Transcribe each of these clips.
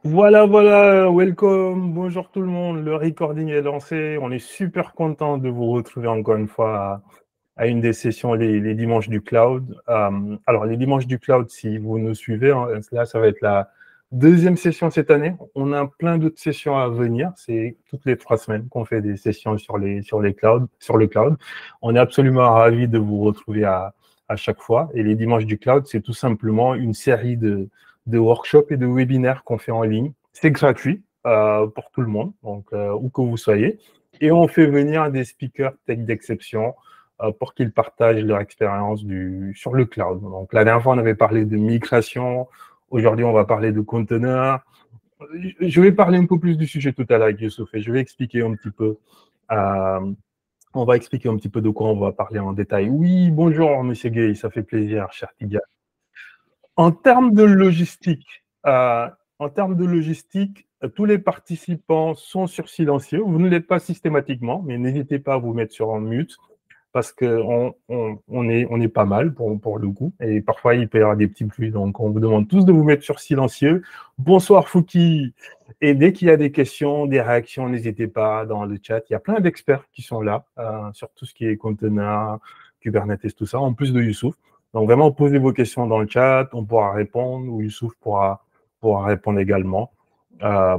Voilà, voilà, welcome, bonjour tout le monde, le recording est lancé, on est super content de vous retrouver encore une fois à une des sessions les dimanches du cloud. Alors, les dimanches du cloud, si vous nous suivez, hein, là, ça va être la deuxième session cette année. On a plein d'autres sessions à venir, c'est toutes les 3 semaines qu'on fait des sessions sur les clouds, sur le cloud. On est absolument ravis de vous retrouver à chaque fois. Et les dimanches du cloud, c'est tout simplement une série de workshops et de webinaires qu'on fait en ligne. C'est gratuit pour tout le monde, donc où que vous soyez. Et on fait venir des speakers tech d'exception pour qu'ils partagent leur expérience sur le cloud. Donc la dernière fois, on avait parlé de migration. Aujourd'hui, on va parler de conteneurs. Je vais parler un peu plus du sujet tout à l'heure avec Youssouf et je vais expliquer un petit peu. Euh, on va expliquer un petit peu de quoi on va parler en détail. Oui, bonjour, Monsieur Gay, ça fait plaisir, cher Tiga. En termes de logistique, tous les participants sont sur silencieux. Vous ne l'êtes pas systématiquement, mais n'hésitez pas à vous mettre sur en mute parce qu'on est pas mal pour le coup. Et parfois, il peut y avoir des petits bruits. Donc, on vous demande tous de vous mettre sur silencieux. Bonsoir, Fouki. Et dès qu'il y a des questions, des réactions, n'hésitez pas dans le chat. Il y a plein d'experts qui sont là sur tout ce qui est conteneurs, Kubernetes, tout ça, en plus de Youssouf. Donc, vraiment, posez vos questions dans le chat, on pourra répondre, ou Youssouf pourra répondre également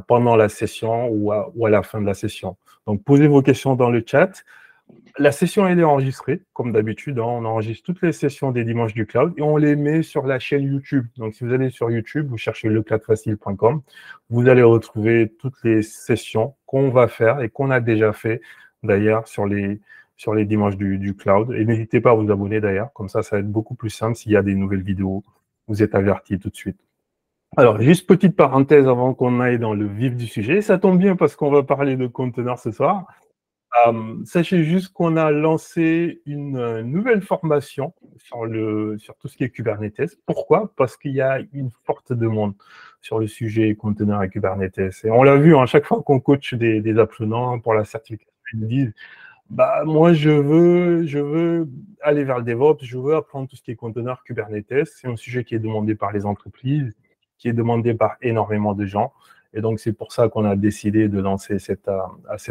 pendant la session ou à la fin de la session. Donc, posez vos questions dans le chat. La session, elle est enregistrée, comme d'habitude. Hein, on enregistre toutes les sessions des dimanches du cloud et on les met sur la chaîne YouTube. Donc, si vous allez sur YouTube, vous cherchez lecloudfacile.com, vous allez retrouver toutes les sessions qu'on va faire et qu'on a déjà fait, d'ailleurs, sur les dimanches du cloud. Et n'hésitez pas à vous abonner, d'ailleurs. Comme ça va être beaucoup plus simple. S'il y a des nouvelles vidéos, vous êtes avertis tout de suite. Alors, juste petite parenthèse avant qu'on aille dans le vif du sujet. Ça tombe bien parce qu'on va parler de conteneurs ce soir. Sachez juste qu'on a lancé une nouvelle formation sur tout ce qui est Kubernetes. Pourquoi? Parce qu'il y a une forte demande sur le sujet conteneurs et Kubernetes. Et on l'a vu, à chaque fois qu'on coach des apprenants pour la certification, ils nous disent, bah, moi, je veux aller vers le DevOps, je veux apprendre tout ce qui est conteneurs Kubernetes. C'est un sujet qui est demandé par les entreprises, qui est demandé par énormément de gens. Et donc, c'est pour ça qu'on a décidé de lancer cette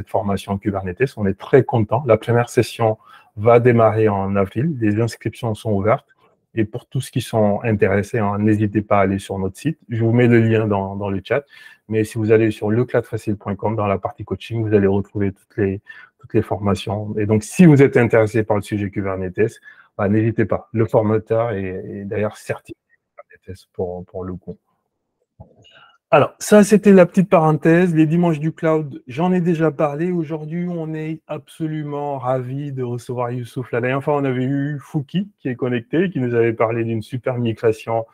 formation Kubernetes. On est très content. La première session va démarrer en avril. Les inscriptions sont ouvertes. Et pour tous qui sont intéressés, hein, n'hésitez pas à aller sur notre site. Je vous mets le lien dans le chat. Mais si vous allez sur lecloudfacile.com, dans la partie coaching, vous allez retrouver toutes les formations. Et donc, si vous êtes intéressé par le sujet Kubernetes, bah, n'hésitez pas. Le formateur est d'ailleurs certifié Kubernetes pour le coup. Alors, ça, c'était la petite parenthèse. Les dimanches du cloud, j'en ai déjà parlé. Aujourd'hui, on est absolument ravis de recevoir Youssouf. La dernière fois, on avait eu Fouki qui est connecté, qui nous avait parlé d'une super migration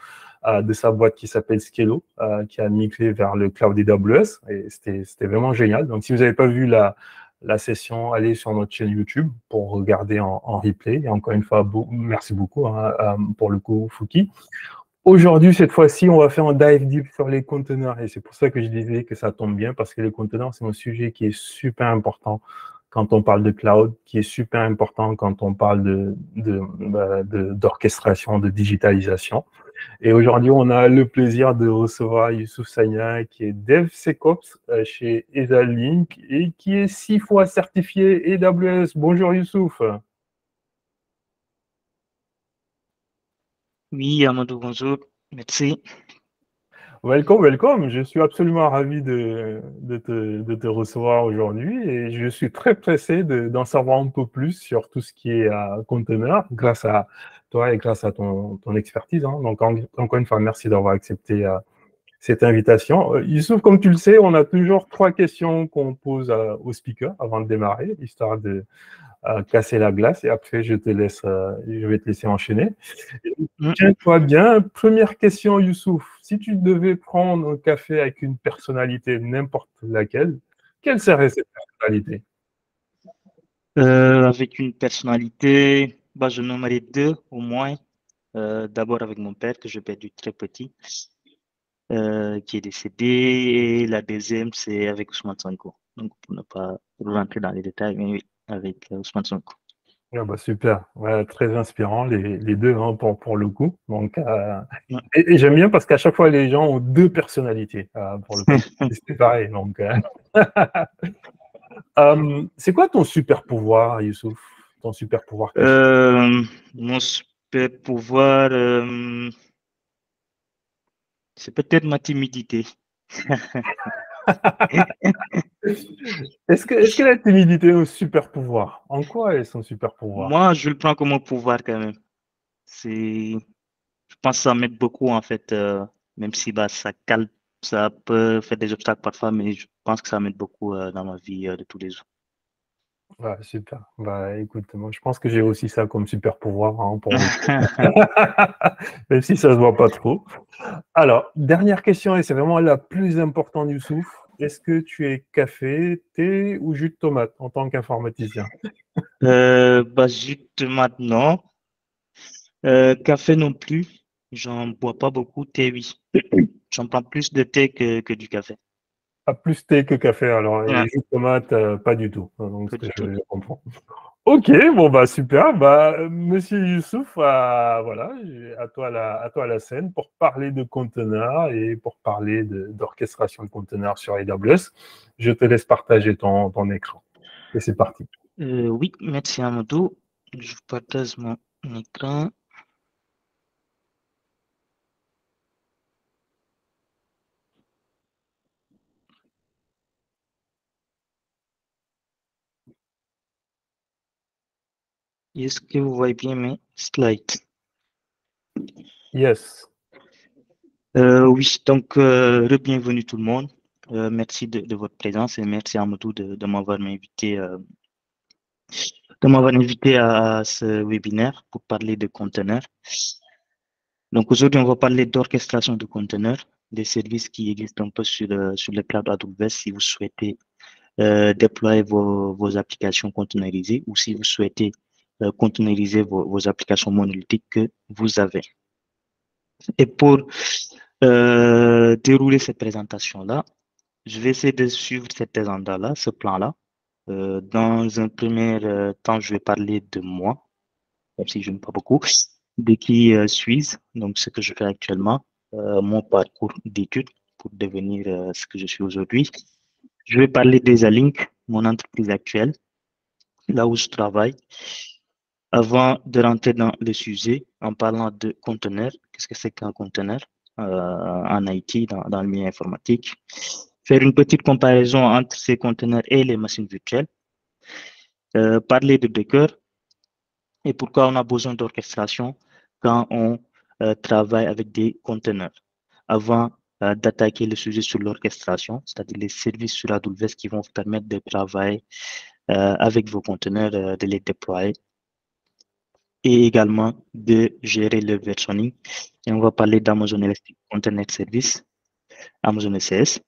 de sa boîte qui s'appelle Scalo, qui a migré vers le cloud AWS. Et c'était vraiment génial. Donc, si vous n'avez pas vu la session, allez sur notre chaîne YouTube pour regarder en replay. Et encore une fois, merci beaucoup hein, pour le coup, Fouki. Aujourd'hui, cette fois-ci, on va faire un dive deep sur les conteneurs. Et c'est pour ça que je disais que ça tombe bien, parce que les conteneurs, c'est un sujet qui est super important quand on parle de cloud, qui est super important quand on parle d'orchestration, de digitalisation. Et aujourd'hui, on a le plaisir de recevoir Youssouf Sagna, qui est DevSecOps chez EtherLink et qui est 6 fois certifié AWS. Bonjour Youssouf. Oui, Amadou, bonjour. Merci. Welcome, welcome. Je suis absolument ravi de te recevoir aujourd'hui et je suis très pressé d'en savoir un peu plus sur tout ce qui est conteneur grâce à toi et grâce à ton expertise. Hein. Donc, encore une fois, merci d'avoir accepté cette invitation. Youssouf, comme tu le sais, on a toujours 3 questions qu'on pose au speaker avant de démarrer, histoire de casser la glace et après, je vais te laisser enchaîner. Mm. Tiens-toi bien. Première question, Youssouf. Si tu devais prendre un café avec une personnalité, n'importe laquelle, quelle serait cette personnalité? Avec une personnalité, bah, je nommerai deux au moins. D'abord avec mon père que j'ai perdu très petit, qui est décédé, et la deuxième c'est avec Ousmane Sonko. Donc pour ne pas rentrer dans les détails, mais oui, avec Ousmane Sonko. Ah bah super, ouais, très inspirant les deux hein, pour le coup. Donc, Ouais. et j'aime bien parce qu'à chaque fois les gens ont deux personnalités pour le coup. C'est pareil. Donc, c'est quoi ton super pouvoir, Youssouf? Ton super pouvoir caché? Mon super pouvoir, c'est peut-être ma timidité. Est-ce que la timidité est un super pouvoir? En quoi est son super pouvoir? Moi, je le prends comme un pouvoir quand même. C'est, je pense que ça m'aide beaucoup en fait, même si bah, ça calme, ça peut faire des obstacles parfois, mais je pense que ça m'aide beaucoup dans ma vie de tous les jours. Ouais, super. Bah écoute, moi je pense que j'ai aussi ça comme super pouvoir hein, pour le coup. Même si ça se voit pas trop. Alors, dernière question, et c'est vraiment la plus importante, Youssouf. Est-ce que tu es café, thé ou jus de tomate en tant qu'informaticien? Bah, juste maintenant, café non plus, j'en bois pas beaucoup, thé oui. J'en prends plus de thé que du café. Ah, plus thé que café, alors, Ouais, et jus de tomate, pas du tout. Donc, ce pas que du tout. je comprends. Ok, bon, bah, super. Bah, monsieur Youssouf, voilà, à toi la scène pour parler de conteneurs et pour parler d'orchestration de conteneurs sur AWS. Je te laisse partager ton écran. Et c'est parti. Oui, merci Amadou. Je partage mon écran. Est-ce que vous voyez bien mes slides? Yes. Oui, donc bienvenue tout le monde. Merci de votre présence et merci Amadou de m'avoir invité à ce webinaire pour parler de conteneurs. Donc aujourd'hui, on va parler d'orchestration de conteneurs, des services qui existent un peu sur le cloud AWS si vous souhaitez déployer vos applications containerisées ou si vous souhaitez containeriser vos applications monolithiques que vous avez. Et pour dérouler cette présentation-là, je vais essayer de suivre cet agenda-là, ce plan-là. Dans un premier temps, je vais parler de moi, même si je ne parle pas beaucoup, de qui suis-je, donc ce que je fais actuellement, mon parcours d'études pour devenir ce que je suis aujourd'hui. Je vais parler des Alink, mon entreprise actuelle, là où je travaille. Avant de rentrer dans le sujet, en parlant de conteneur, qu'est-ce que c'est qu'un conteneur en IT, dans le milieu informatique? Faire une petite comparaison entre ces conteneurs et les machines virtuelles. Parler de Docker et pourquoi on a besoin d'orchestration quand on travaille avec des conteneurs. Avant d'attaquer le sujet sur l'orchestration, c'est-à-dire les services sur AWS qui vont vous permettre de travailler avec vos conteneurs, de les déployer et également de gérer le versioning. Et on va parler d'Amazon Elastic Container Service, Amazon ECS.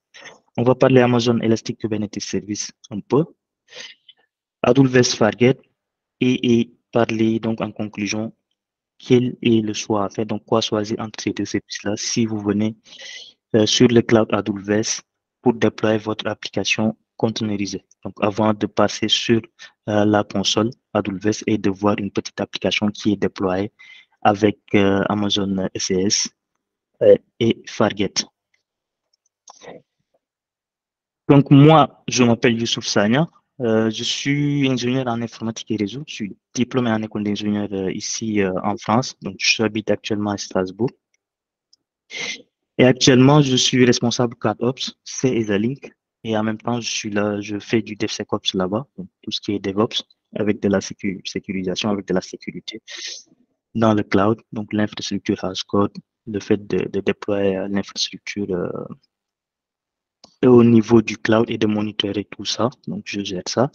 On va parler Amazon Elastic Kubernetes Service un peu, AWS Fargate et parler donc en conclusion quel est le choix à faire, donc quoi choisir entre ces deux services-là si vous venez sur le cloud AWS pour déployer votre application containerisée. Donc avant de passer sur la console AWS et de voir une petite application qui est déployée avec Amazon ECS et Fargate. Donc moi, je m'appelle Youssouf Sagna. Je suis ingénieur en informatique et réseau. Je suis diplômé en école d'ingénieur ici en France. Donc j'habite actuellement à Strasbourg. Et actuellement, je suis responsable CloudOps, c'est Exalink. Et en même temps, je suis là, je fais du DevSecOps là-bas, donc tout ce qui est DevOps, avec de la sécurisation, avec de la sécurité dans le cloud, donc l'infrastructure as code, le fait de déployer l'infrastructure au niveau du cloud et de monitorer tout ça. Donc, je gère ça.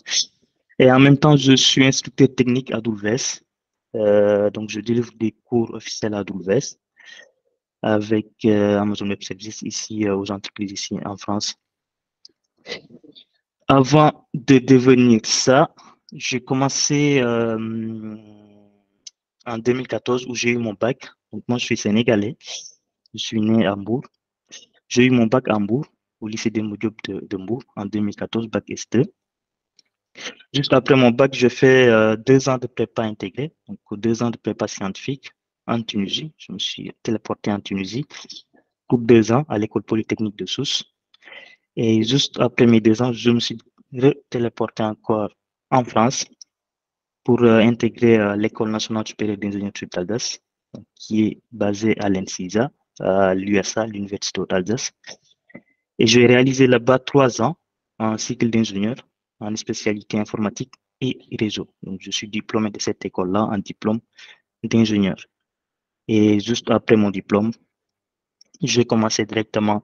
Et en même temps, je suis instructeur technique à AWS. Donc, je délivre des cours officiels à AWS avec Amazon Web Services ici aux entreprises ici en France. Avant de devenir ça, j'ai commencé en 2014 où j'ai eu mon bac. Donc, moi, je suis sénégalais. Je suis né à Hambourg. J'ai eu mon bac à Hambourg, au lycée des Diop de Hambourg en 2014, bac S2. Juste après mon bac, je fais 2 ans de prépa intégrée, donc 2 ans de prépa scientifique en Tunisie. Je me suis téléporté en Tunisie pour 2 ans à l'école polytechnique de Sousse. Et juste après mes 2 ans, je me suis téléporté encore en France pour intégrer l'École nationale supérieure d'ingénierie d'Alsace, qui est basée à l'ENSISA, à l'USA, l'Université d'Alsace. Et j'ai réalisé là-bas 3 ans en cycle d'ingénieur en spécialité informatique et réseau. Donc, je suis diplômé de cette école-là en diplôme d'ingénieur. Et juste après mon diplôme, j'ai commencé directement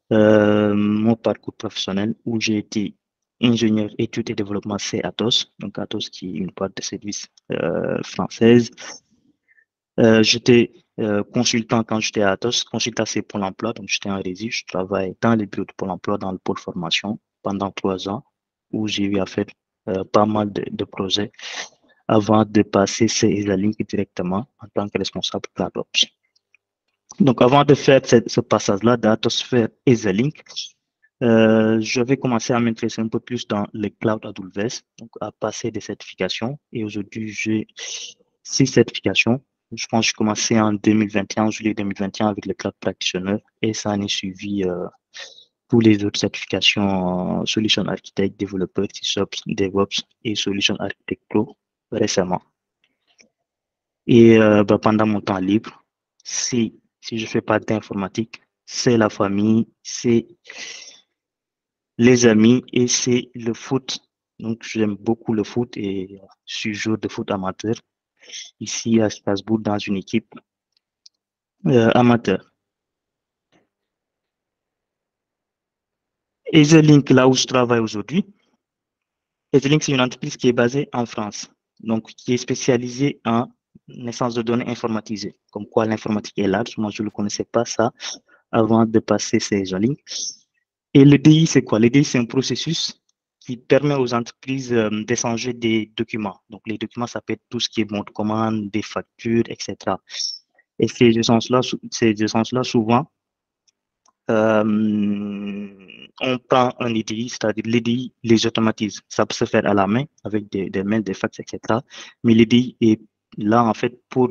mon parcours professionnel où j'ai été ingénieur études et développement C Atos, donc Atos qui est une boîte de services française. J'étais consultant quand j'étais à Atos, consultant c'est Pôle emploi, donc j'étais en régie, je travaille dans les bureaux de Pôle emploi, dans le pôle formation pendant 3 ans, où j'ai eu à faire pas mal de projets avant de passer chez ESALink directement en tant que responsable CloudOps. Donc avant de faire ce passage-là d'Atos vers ESALink, je vais commencer à m'intéresser un peu plus dans le cloud AWS, donc à passer des certifications. Et aujourd'hui, j'ai 6 certifications. Je pense que j'ai commencé en 2021, en juillet 2021 avec le Cloud Practitioner et ça en est suivi tous les autres certifications Solution Architect, Développeur, SysOps, DevOps et Solution Architect Pro récemment. Et pendant mon temps libre, si je ne fais pas d'informatique, c'est la famille, c'est les amis et c'est le foot. Donc, j'aime beaucoup le foot et je suis joueur de foot amateur ici à Strasbourg dans une équipe amateur. EasyLink, là où je travaille aujourd'hui, EasyLink, c'est une entreprise qui est basée en France, donc qui est spécialisée en naissance de données informatisées. Comme quoi l'informatique est large, moi je ne le connaissais pas ça avant de passer ces EasyLink. Et le DI, c'est quoi? Le DI, c'est un processus qui permet aux entreprises d'échanger des documents. Donc, les documents, ça peut être tout ce qui est bon de commande, des factures, etc. Et ces échanges-là, souvent, on prend un EDI, c'est-à-dire l'EDI les automatise. Ça peut se faire à la main avec des mails, des fax, etc. Mais l'EDI est là, en fait, pour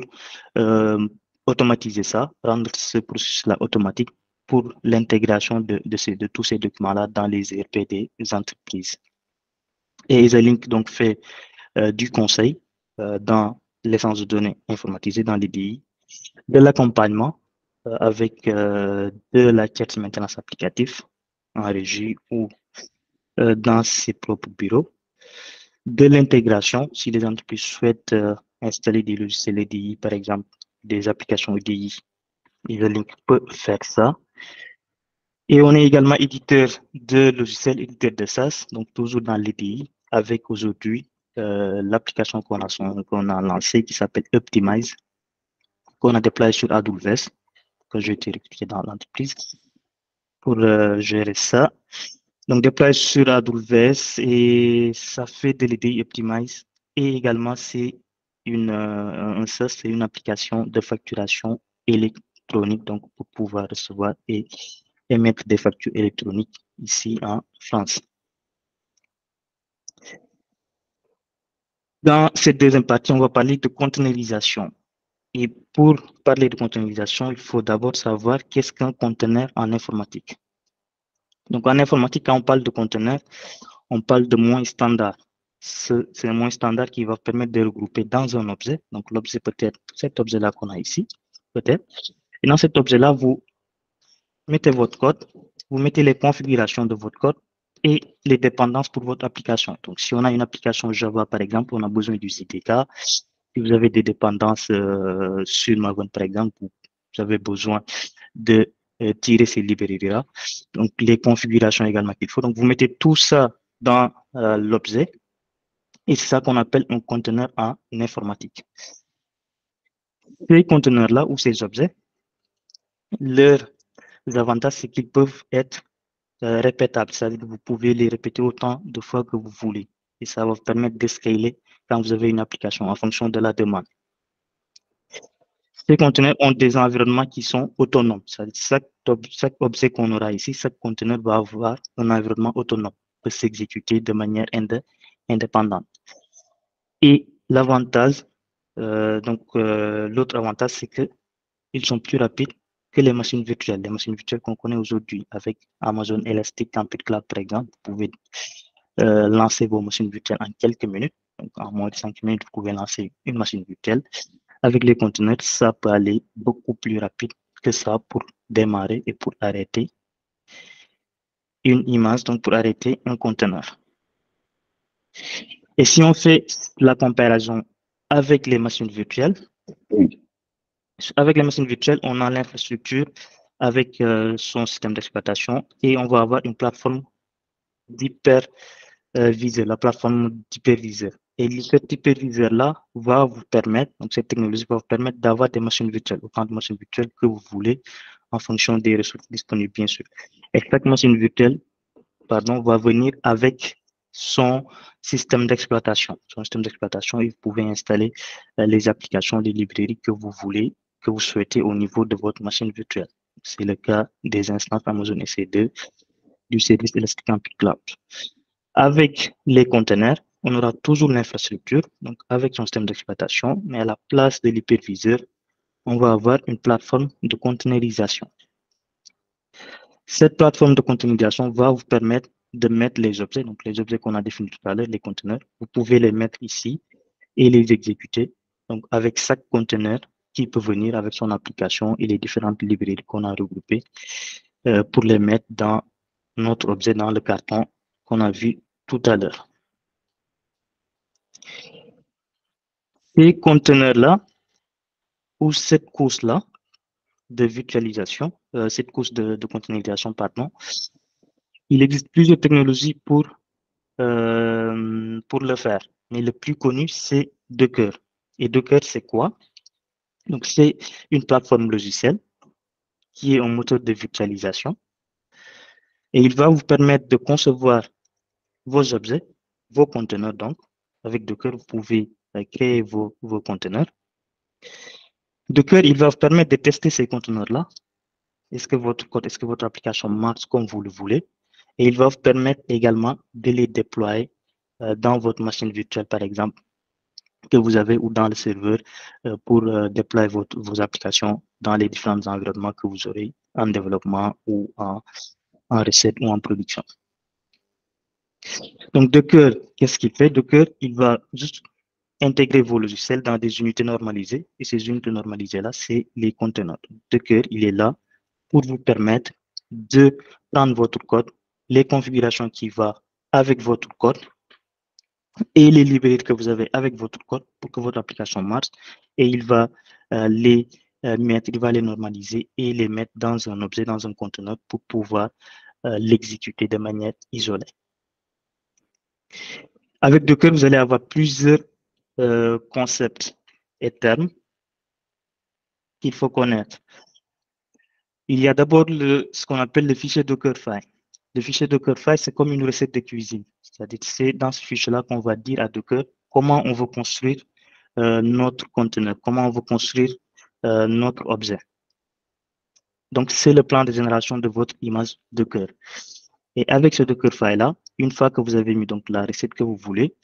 automatiser ça, rendre ce processus-là automatique pour l'intégration de tous ces documents-là dans les ERP des entreprises. Et EasyLink donc fait du conseil dans l'essence de données informatisées dans l'EDI, de l'accompagnement avec de la quête maintenance applicative en régie ou dans ses propres bureaux, de l'intégration si les entreprises souhaitent installer des logiciels EDI, par exemple des applications EDI, EasyLink peut faire ça. Et on est également éditeur de logiciels, éditeur de SaaS, donc toujours dans l'EDI, avec aujourd'hui l'application qu'on a lancée qui s'appelle Optimize, qu'on a déployée sur AWS, que j'ai été recruté dans l'entreprise pour gérer ça. Donc, déployé sur AWS et ça fait de l'EDI Optimize. Et également, c'est un SaaS, c'est une application de facturation électronique, donc pour pouvoir recevoir et émettre des factures électroniques ici en France. Dans cette deuxième partie, on va parler de containerisation. Et pour parler de containerisation, il faut d'abord savoir qu'est-ce qu'un conteneur en informatique. Donc, en informatique, quand on parle de conteneur, on parle de moins standard. C'est un moins standard qui va permettre de regrouper dans un objet. Donc, l'objet peut être cet objet-là qu'on a ici, peut-être. Et dans cet objet-là, vous mettez votre code, vous mettez les configurations de votre code et les dépendances pour votre application. Donc, si on a une application Java, par exemple, on a besoin du CDK. Si vous avez des dépendances sur Maven, par exemple, vous avez besoin de tirer ces librairies-là. Donc, les configurations également qu'il faut. Donc, vous mettez tout ça dans l'objet et c'est ça qu'on appelle un conteneur en informatique. Ces conteneurs-là ou ces objets, leurs avantages, c'est qu'ils peuvent être répétables, c'est-à-dire que vous pouvez les répéter autant de fois que vous voulez. Et ça va vous permettre de scaler quand vous avez une application en fonction de la demande. Ces conteneurs ont des environnements qui sont autonomes. Chaque objet qu'on aura ici, chaque conteneur va avoir un environnement autonome, peut s'exécuter de manière indépendantes. Et l'avantage, l'autre avantage, c'est qu'ils sont plus rapides que les machines virtuelles. Les machines virtuelles qu'on connaît aujourd'hui avec Amazon Elastic Compute Cloud, par exemple, vous pouvez lancer vos machines virtuelles en quelques minutes. Donc, en moins de 5 minutes, vous pouvez lancer une machine virtuelle. Avec les conteneurs, ça peut aller beaucoup plus rapide que ça pour démarrer et pour arrêter une image, donc pour arrêter un conteneur. Et si on fait la comparaison avec les machines virtuelles, on a l'infrastructure avec son système d'exploitation et on va avoir une plateforme d'hyperviseur, la plateforme d'hyperviseur. Et cet hyperviseur-là va vous permettre, donc cette technologie va vous permettre d'avoir des machines virtuelles, autant de machines virtuelles que vous voulez en fonction des ressources disponibles, bien sûr. Et chaque machine virtuelle, va venir avec son système d'exploitation. Son système d'exploitation, et vous pouvez installer les applications, les librairies que vous voulez, que vous souhaitez au niveau de votre machine virtuelle. C'est le cas des instances Amazon EC2 du service Elastic Compute Cloud. Avec les conteneurs, on aura toujours l'infrastructure, donc avec son système d'exploitation, mais à la place de l'hyperviseur, on va avoir une plateforme de containerisation. Cette plateforme de containerisation va vous permettre de mettre les objets, donc les objets qu'on a définis tout à l'heure, les conteneurs, vous pouvez les mettre ici et les exécuter. Donc, avec chaque conteneur qui peut venir avec son application et les différentes librairies qu'on a regroupées pour les mettre dans notre objet, dans le carton qu'on a vu tout à l'heure. Ces conteneurs-là, ou cette couche-là de virtualisation, cette couche de containerisation, pardon, il existe plusieurs technologies pour le faire. Mais le plus connu, c'est Docker. Et Docker, c'est quoi? Donc, c'est une plateforme logicielle qui est un moteur de virtualisation. Et il va vous permettre de concevoir vos objets, vos conteneurs. Donc, avec Docker, vous pouvez créer vos conteneurs. Docker, il va vous permettre de tester ces conteneurs-là. Est-ce que votre code, est-ce que votre application marche comme vous le voulez? Et il va vous permettre également de les déployer dans votre machine virtuelle, par exemple, que vous avez ou dans le serveur pour déployer vos applications dans les différents environnements que vous aurez en développement ou en recette ou en production. Donc, Docker, qu'est-ce qu'il fait? Docker, il va juste intégrer vos logiciels dans des unités normalisées. Et ces unités normalisées-là, c'est les conteneurs. Docker, il est là pour vous permettre de prendre votre code, les configurations qui vont avec votre code et les librairies que vous avez avec votre code pour que votre application marche. Et il va les mettre, il va les normaliser et les mettre dans un objet, dans un conteneur pour pouvoir l'exécuter de manière isolée. Avec Docker, vous allez avoir plusieurs concepts et termes qu'il faut connaître. Il y a d'abord ce qu'on appelle le fichier Dockerfile. Le fichier Dockerfile, c'est comme une recette de cuisine. C'est-à-dire c'est dans ce fichier-là qu'on va dire à Docker comment on veut construire notre conteneur, comment on veut construire notre objet. Donc, c'est le plan de génération de votre image Docker. Et avec ce Dockerfile-là, une fois que vous avez mis donc la recette que vous voulez,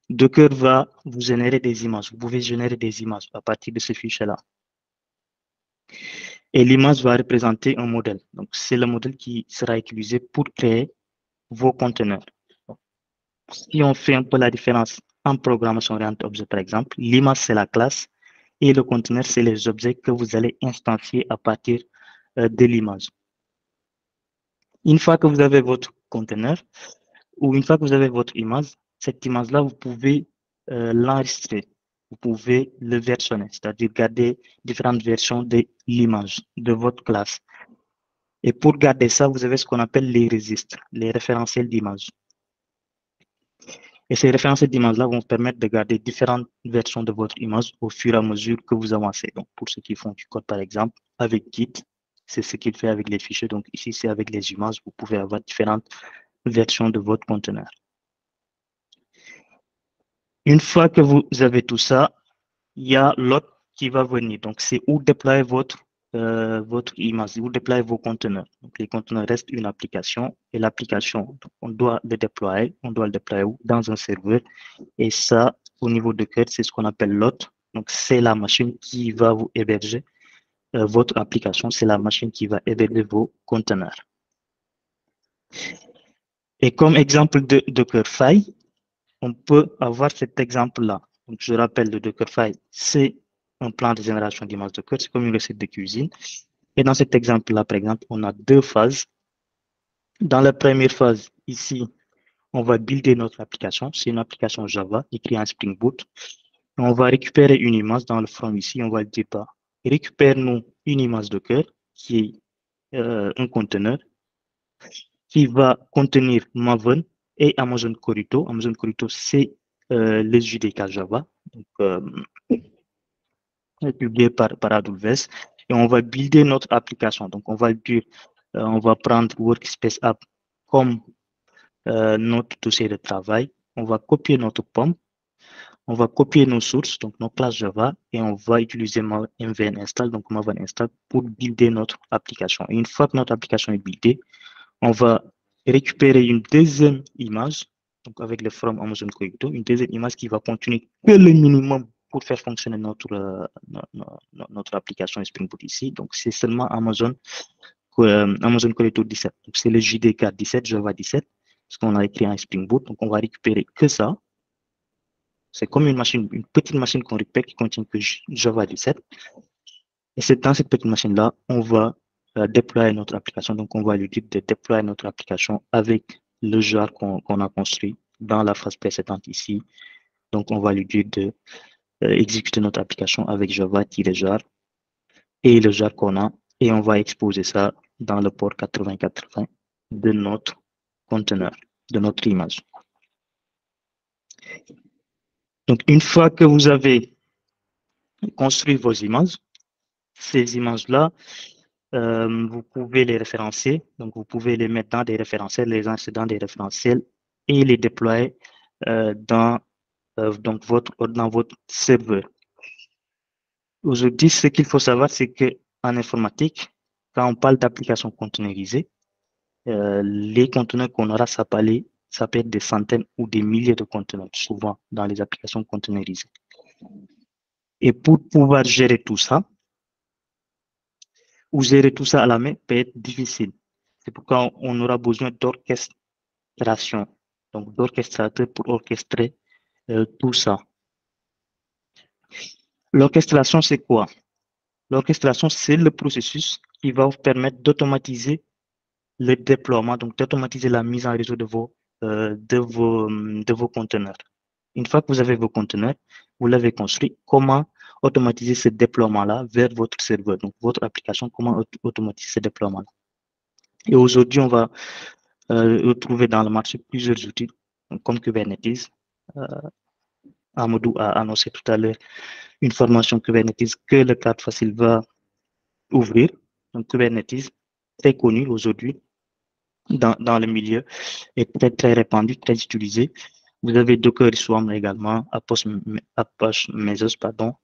Docker va vous générer des images. Vous pouvez générer des images à partir de ce fichier-là. Et l'image va représenter un modèle. Donc, c'est le modèle qui sera utilisé pour créer vos conteneurs. Si on fait un peu la différence en programmation orientée objet, par exemple, l'image, c'est la classe et le conteneur, c'est les objets que vous allez instancier à partir de l'image. Une fois que vous avez votre conteneur ou une fois que vous avez votre image, cette image-là, vous pouvez l'enregistrer. Vous pouvez le versionner, c'est-à-dire garder différentes versions de l'image de votre classe. Et pour garder ça, vous avez ce qu'on appelle les registres, les référentiels d'images. Et ces référentiels d'images-là vont vous permettre de garder différentes versions de votre image au fur et à mesure que vous avancez. Donc, pour ceux qui font du code, par exemple, avec Git, c'est ce qu'il fait avec les fichiers. Donc, ici, c'est avec les images, vous pouvez avoir différentes versions de votre conteneur. Une fois que vous avez tout ça, il y a l'autre qui va venir. Donc, c'est où déployer votre votre image, vous déployez vos conteneurs. Donc, les conteneurs restent une application et l'application, on doit le déployer. On doit le déployer où? Dans un serveur. Et ça, au niveau de cœur, c'est ce qu'on appelle l'hôte. Donc, c'est la machine qui va vous héberger votre application. C'est la machine qui va héberger vos conteneurs. Et comme exemple de Dockerfile, on peut avoir cet exemple-là. Donc, je rappelle, le Dockerfile, c'est un plan de génération d'images Docker. C'est comme une recette de cuisine. Et dans cet exemple-là, par exemple, on a deux phases. Dans la première phase, ici, on va builder notre application. C'est une application Java écrite en Spring Boot. On va récupérer une image dans le front ici. On va le dire pas. Récupère-nous une image Docker qui est un conteneur qui va contenir Maven et Amazon Corito. Amazon Corito, c'est les JDK Java, publié par AWS. Et on va builder notre application. Donc, on va dire, on va prendre Workspace App comme notre dossier de travail. On va copier notre pomme. On va copier nos sources, donc nos classes Java, et on va utiliser mvn install, donc maven install, pour builder notre application. Et une fois que notre application est buildée, on va récupérer une deuxième image, donc avec le from Amazon Corito, une deuxième image qui va contenir que le minimum pour faire fonctionner notre application Spring Boot ici. Donc, c'est seulement Amazon Corito 17. Donc, c'est le JDK 17, Java 17, ce qu'on a écrit en Spring Boot. Donc, on va récupérer que ça. C'est comme une machine, une petite machine qu'on récupère qui contient que Java 17. Et c'est dans cette petite machine-là, on va déployer notre application. Donc, on va lui dire de déployer notre application avec le jar qu'on a construit dans la phase précédente ici. Donc, on va lui dire de exécuter notre application avec Java-jar et le jar qu'on a. Et on va exposer ça dans le port 8080 de notre conteneur, de notre image. Donc, une fois que vous avez construit vos images, ces images-là, vous pouvez les référencer. Donc, vous pouvez les mettre dans des référentiels, les lancer dans des référentiels et les déployer dans votre serveur. Aujourd'hui, ce qu'il faut savoir, c'est qu'en informatique, quand on parle d'applications containerisées, les conteneurs qu'on aura, ça peut être des centaines ou des milliers de conteneurs, souvent dans les applications containerisées. Et pour pouvoir gérer tout ça, ou gérer tout ça à la main peut être difficile. C'est pourquoi on aura besoin d'orchestration, donc d'orchestrateur pour orchestrer tout ça. L'orchestration, c'est quoi? L'orchestration, c'est le processus qui va vous permettre d'automatiser le déploiement, donc d'automatiser la mise en réseau de vos conteneurs. Une fois que vous avez vos conteneurs, vous l'avez construit, comment automatiser ce déploiement-là vers votre serveur, donc votre application, comment automatiser ce déploiement-là. Et aujourd'hui, on va retrouver dans le marché plusieurs outils, comme Kubernetes. Amadou a annoncé tout à l'heure une formation Kubernetes que le cadre facile va ouvrir. Donc, Kubernetes, très connu aujourd'hui dans le milieu, est très répandu, très utilisé. Vous avez Docker et Swarm également, Apache Mesos,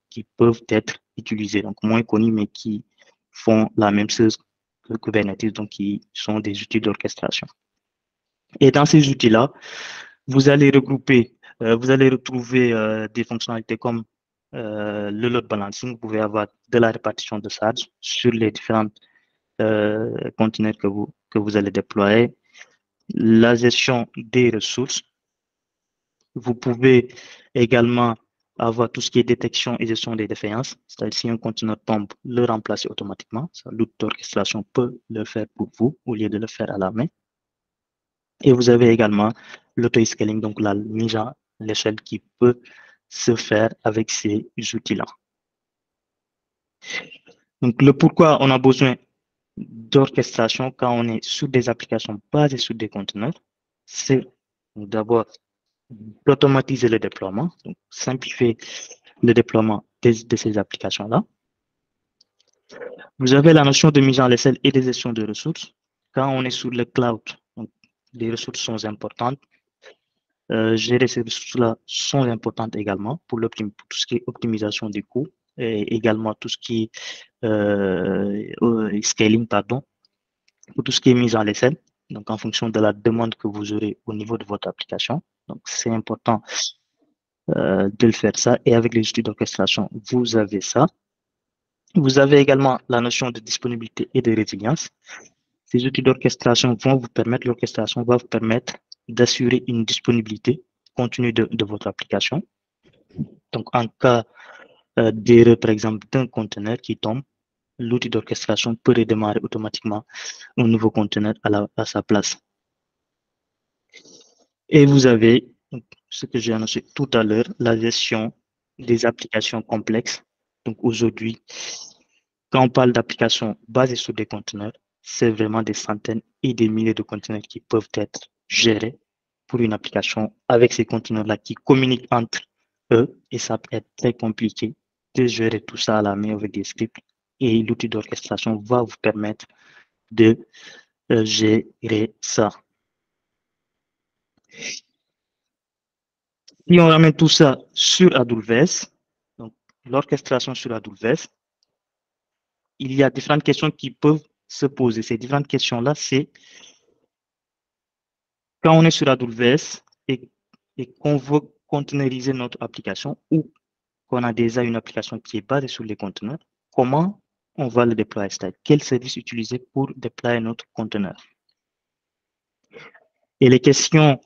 qui peuvent être utilisés, donc moins connus, mais qui font la même chose que Kubernetes, donc qui sont des outils d'orchestration. Et dans ces outils-là, vous allez regrouper, vous allez retrouver des fonctionnalités comme le load balancing. Vous pouvez avoir de la répartition de charge sur les différents conteneurs que vous allez déployer, la gestion des ressources. Vous pouvez également avoir tout ce qui est détection et gestion des défaillances. C'est-à-dire si un conteneur tombe, le remplacer automatiquement. L'outil d'orchestration peut le faire pour vous au lieu de le faire à la main. Et vous avez également l'auto-scaling, donc la mise à l'échelle qui peut se faire avec ces outils-là. Donc, le pourquoi on a besoin d'orchestration quand on est sur des applications basées sur des conteneurs, c'est d'abord d'automatiser le déploiement, donc simplifier le déploiement de ces applications-là. Vous avez la notion de mise en l'échelle et de gestion de ressources. Quand on est sur le cloud, donc les ressources sont importantes. Gérer ces ressources-là sont importantes également pour tout ce qui est optimisation des coûts et également tout ce qui est scaling, pardon, pour tout ce qui est mise en scène, donc en fonction de la demande que vous aurez au niveau de votre application. Donc, c'est important de le faire ça. Et avec les outils d'orchestration, vous avez ça. Vous avez également la notion de disponibilité et de résilience. Ces outils d'orchestration vont vous permettre, l'orchestration va vous permettre d'assurer une disponibilité continue de votre application. Donc, en cas d'erreur, par exemple, d'un conteneur qui tombe, l'outil d'orchestration peut redémarrer automatiquement un nouveau conteneur à sa place. Et vous avez, ce que j'ai annoncé tout à l'heure, la gestion des applications complexes. Donc aujourd'hui, quand on parle d'applications basées sur des conteneurs, c'est vraiment des centaines et des milliers de conteneurs qui peuvent être gérés pour une application avec ces conteneurs-là qui communiquent entre eux. Et ça peut être très compliqué de gérer tout ça à la main avec des scripts. Et l'outil d'orchestration va vous permettre de gérer ça. Si on ramène tout ça sur AWS, donc l'orchestration sur AWS, il y a différentes questions qui peuvent se poser. Ces différentes questions-là, c'est quand on est sur AWS et qu'on veut containeriser notre application ou qu'on a déjà une application qui est basée sur les conteneurs, comment on va le déployer? Quel service utiliser pour déployer notre conteneur? Et les questions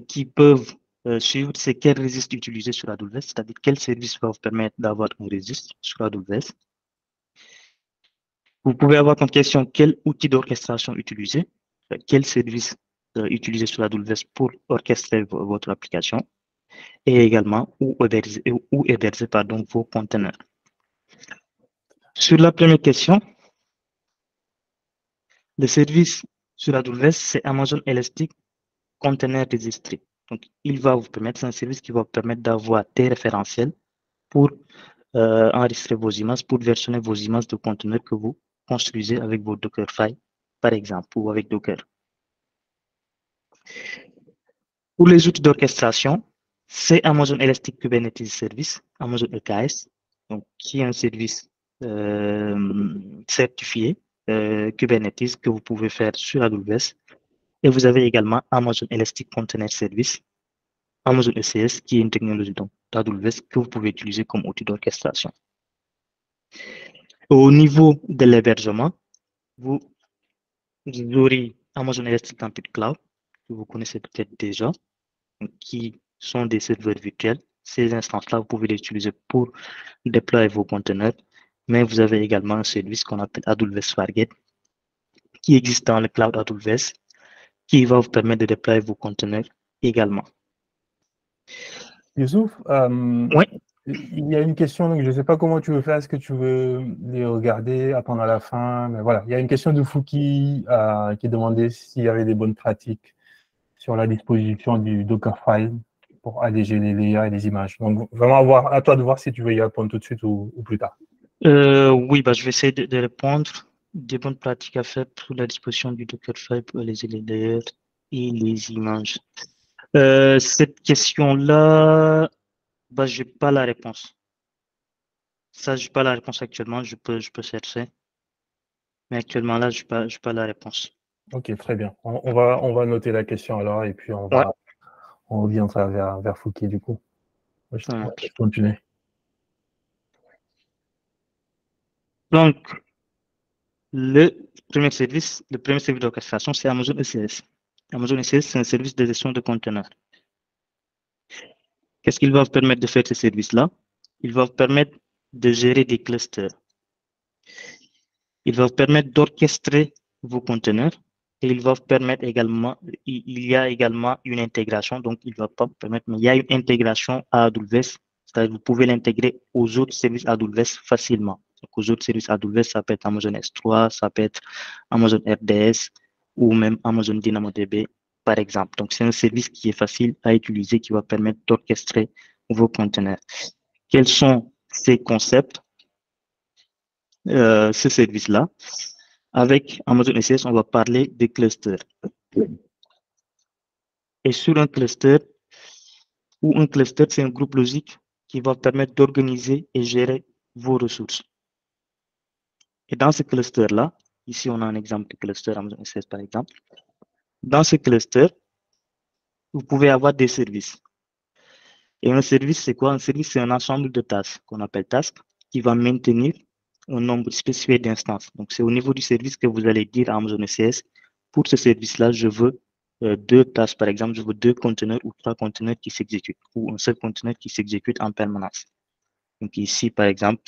qui peuvent suivre, c'est quel registre utiliser sur AWS, c'est-à-dire quel service va vous permettre d'avoir un registre sur AWS. Vous pouvez avoir comme question quel outil d'orchestration utiliser, quel service utiliser sur AWS pour orchestrer votre application, et également où héberger vos conteneurs. Sur la première question, le service sur AWS, c'est Amazon Elastic Container Registry. Donc, il va vous permettre, c'est un service qui va vous permettre d'avoir des référentiels pour enregistrer vos images, pour versionner vos images de conteneurs que vous construisez avec vos Dockerfile, par exemple, ou avec Docker. Pour les outils d'orchestration, c'est Amazon Elastic Kubernetes Service, Amazon EKS, donc, qui est un service certifié Kubernetes que vous pouvez faire sur AWS. Et vous avez également Amazon Elastic Container Service, Amazon ECS, qui est une technologie d'AWS que vous pouvez utiliser comme outil d'orchestration. Au niveau de l'hébergement, vous aurez Amazon Elastic Compute Cloud, que vous connaissez peut-être déjà, qui sont des serveurs virtuels. Ces instances-là, vous pouvez les utiliser pour déployer vos conteneurs, mais vous avez également un service qu'on appelle AWS Fargate, qui existe dans le cloud AWS, qui va vous permettre de déployer vos conteneurs également. Youssouf, Oui. il y a une question, donc je ne sais pas comment tu veux faire, est-ce que tu veux les regarder, attendre à la fin, mais voilà, il y a une question de Fouki qui demandait s'il y avait des bonnes pratiques sur la disposition du Dockerfile pour alléger les layers et les images. Donc vraiment à toi de voir si tu veux y répondre tout de suite ou plus tard. Oui, je vais essayer de répondre. Des bonnes pratiques à faire pour la disposition du Dockerfile pour alléger les layers et les images. Cette question-là, je n'ai pas la réponse. Ça, je n'ai pas la réponse actuellement. Je peux chercher. Mais actuellement, là, je n'ai pas la réponse. Ok, très bien. On va noter la question alors et puis on reviendra vers Fouki du coup. Je vais continuer. Donc, le premier service d'orchestration, c'est Amazon ECS. Amazon ECS, c'est un service de gestion de conteneurs. Qu'est-ce qu'il va vous permettre de faire ce service-là? Il va vous permettre de gérer des clusters. Il va vous permettre d'orchestrer vos conteneurs et il va vous permettre également, il y a également une intégration, donc il ne va pas vous permettre, mais il y a une intégration à AWS, c'est-à-dire vous pouvez l'intégrer aux autres services AWS facilement. Donc, aux autres services AWS, ça peut être Amazon S3, ça peut être Amazon RDS ou même Amazon DynamoDB, par exemple. Donc, c'est un service qui est facile à utiliser, qui va permettre d'orchestrer vos conteneurs. Quels sont ces concepts? Ce service-là. Avec Amazon ECS, on va parler des clusters. Et sur un cluster, c'est un groupe logique qui va permettre d'organiser et gérer vos ressources. Et dans ce cluster-là, ici, on a un exemple de cluster Amazon ECS, par exemple. Dans ce cluster, vous pouvez avoir des services. Et un service, c'est quoi? Un service, c'est un ensemble de tâches qu'on appelle tasks qui va maintenir un nombre spécifié d'instances. Donc, c'est au niveau du service que vous allez dire à Amazon ECS, pour ce service-là, je veux 2 tâches, par exemple, je veux 2 conteneurs ou 3 conteneurs qui s'exécutent, ou un seul conteneur qui s'exécute en permanence. Donc, ici, par exemple,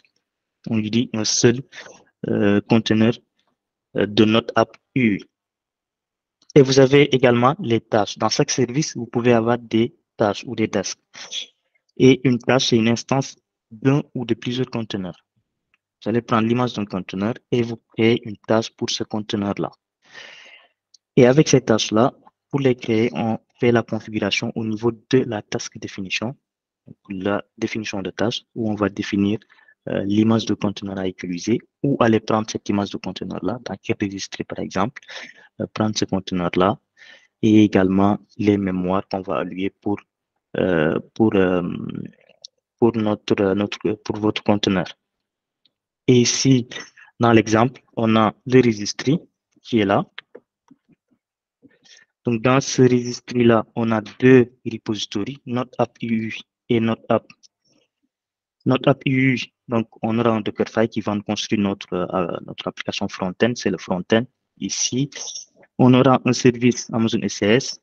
on lui dit un seul conteneur de notre app UI. Et vous avez également les tâches. Dans chaque service, vous pouvez avoir des tâches ou des tasks. Et une tâche, c'est une instance d'un ou de plusieurs conteneurs. Vous allez prendre l'image d'un conteneur et vous créez une tâche pour ce conteneur-là. Et avec ces tâches-là, pour les créer, on fait la configuration au niveau de la task definition, la définition de tâche, où on va définir l'image de conteneur à utiliser, ou aller prendre cette image de conteneur-là, dans quel registre, par exemple, prendre ce conteneur-là, et également les mémoires qu'on va allouer pour votre conteneur. Et ici, dans l'exemple, on a le registry qui est là. Donc, dans ce registry-là, on a 2 repositories, notre app UI et notre app. Notre app UI, donc, on aura un Dockerfile qui va nous construire notre application front-end, c'est le front-end. Ici, on aura un service Amazon ECS.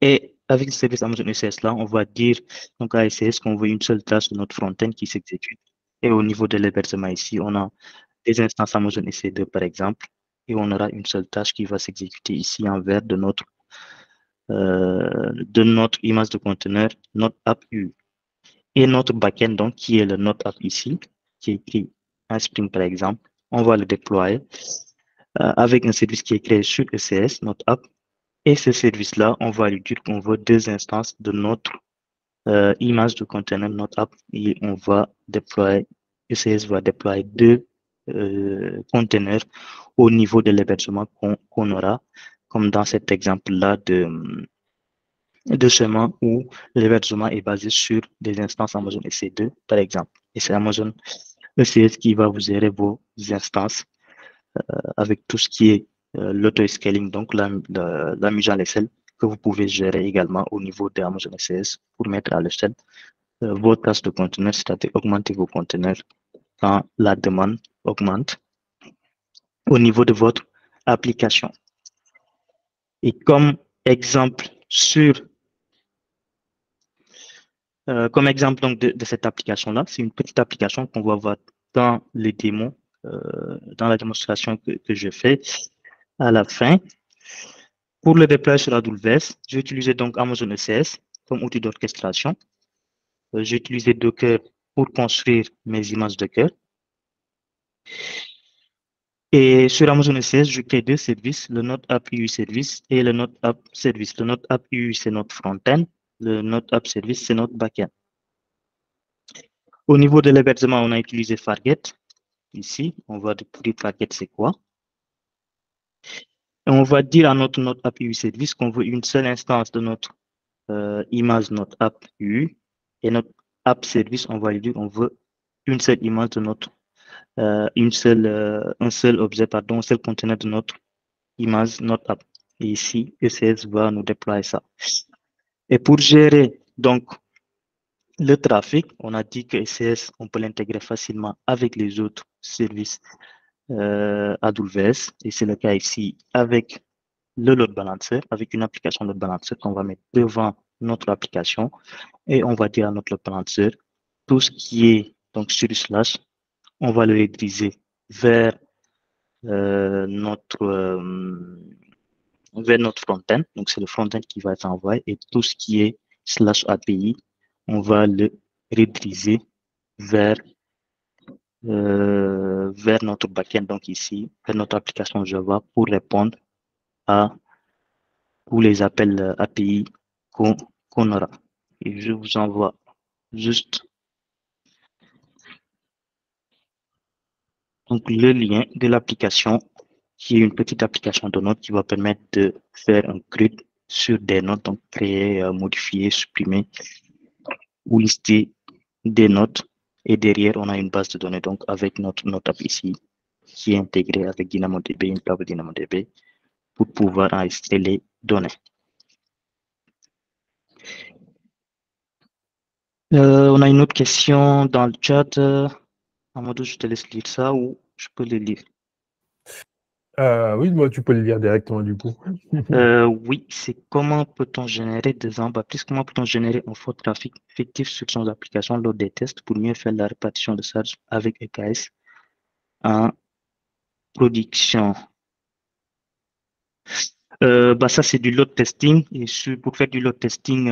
Et avec le service Amazon ECS là, on va dire donc à ECS qu'on veut une seule tâche de notre front-end qui s'exécute. Et au niveau de l'hébergement ici, on a des instances Amazon EC2 par exemple, et on aura une seule tâche qui va s'exécuter ici en vert de notre image de conteneur, notre app UI. Et notre backend, donc, qui est le notre app ici, qui est écrit en Spring par exemple, on va le déployer avec un service qui est créé sur ECS, notre app. Et ce service-là, on va lui dire qu'on veut 2 instances de notre image de conteneur, notre app, et on va déployer, ECS va déployer 2 conteneurs au niveau de l'hébergement qu'on aura, comme dans cet exemple-là de chemin où l'hébergement est basé sur des instances Amazon EC2, par exemple. Et c'est Amazon ECS qui va vous gérer vos instances avec tout ce qui est l'auto-scaling, donc la mise à l'échelle que vous pouvez gérer également au niveau de Amazon ECS pour mettre à l'échelle vos tâches de conteneurs, c'est-à-dire augmenter vos conteneurs quand la demande augmente au niveau de votre application. Et comme exemple donc de cette application-là, c'est une petite application qu'on va voir dans les démos, dans la démonstration que je fais à la fin. Pour le déployer sur AWS, je vais utiliser donc Amazon ECS comme outil d'orchestration. J'ai utilisé Docker pour construire mes images Docker. Et sur Amazon ECS, je crée 2 services, le Node App UI Service et le Node App Service. Le Node App UI, c'est notre front-end. Le Node App Service, c'est notre back-end. Au niveau de l'hébergement, on a utilisé Fargate. Ici, on va découvrir Fargate, c'est quoi. Et on va dire à notre Node App UI Service qu'on veut une seule instance de notre image, notre App UI. Et notre App Service, on va lui dire qu'on veut une seule image de notre un seul objet, pardon, un seul conteneur de notre image, notre app. Et ici, ECS va nous déployer ça. Et pour gérer donc le trafic, on a dit que ECS, on peut l'intégrer facilement avec les autres services AWS. Et c'est le cas ici avec le load balancer, avec une application load balancer qu'on va mettre devant notre application. Et on va dire à notre load balancer tout ce qui est donc sur slash, on va le rediriger vers notre front-end. Donc, c'est le front-end qui va être envoyé et tout ce qui est slash API, on va le rediriger vers notre backend, donc ici, vers notre application Java pour répondre à tous les appels API qu'on aura. Et je vous envoie juste donc le lien de l'application qui est une petite application de notes qui va permettre de faire un CRUD sur des notes, donc créer, modifier, supprimer ou lister des notes Et derrière, on a une base de données, donc avec notre app ici, qui est intégrée avec DynamoDB, une table DynamoDB, pour pouvoir enregistrer les données. On a une autre question dans le chat. Amadou, je te laisse lire ça ou je peux le lire. Oui, moi, tu peux le lire directement du coup. Oui, c'est comment peut-on générer des baptistes, comment peut-on générer un faux trafic fictif sur son application lors des tests pour mieux faire la répartition de charges avec EKS en production. Ça, c'est du load testing. Et pour faire du load testing,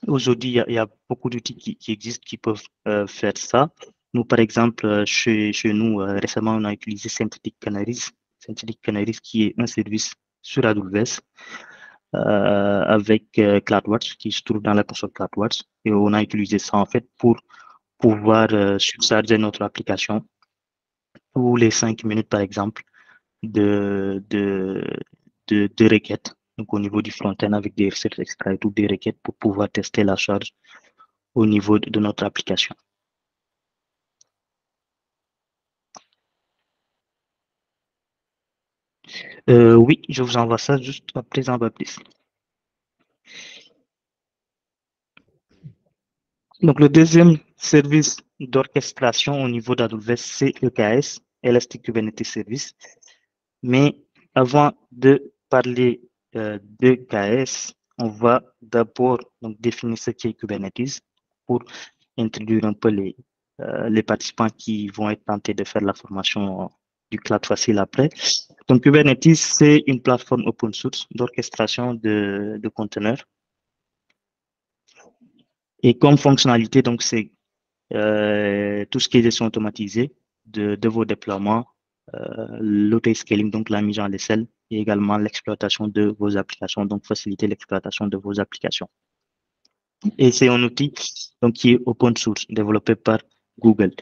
aujourd'hui, il y a beaucoup d'outils qui existent qui peuvent faire ça. Nous, par exemple, chez nous, récemment, on a utilisé Synthetic Canaries. Synthetic Canaries qui est un service sur AWS avec CloudWatch qui se trouve dans la console CloudWatch. Et on a utilisé ça en fait pour pouvoir surcharger notre application tous les 5 minutes, par exemple, de, de, de requêtes. Donc, au niveau du front-end avec des recettes extra et tout, des requêtes pour pouvoir tester la charge au niveau de notre application. Oui, je vous envoie ça juste après en plus. Donc, le deuxième service d'orchestration au niveau d'AWS, c'est EKS, Elastic Kubernetes Service. Mais avant de parler d'EKS, on va d'abord définir ce qu'est Kubernetes pour introduire un peu les participants qui vont être tentés de faire la formation du cloud facile après. Donc, Kubernetes, c'est une plateforme open source d'orchestration de conteneurs. Et comme fonctionnalité, donc, c'est tout ce qui est gestion automatisée de vos déploiements, l'auto-scaling, donc la mise en échelle, et également l'exploitation de vos applications, donc faciliter l'exploitation de vos applications. Et c'est un outil donc, qui est open source, développé par Google.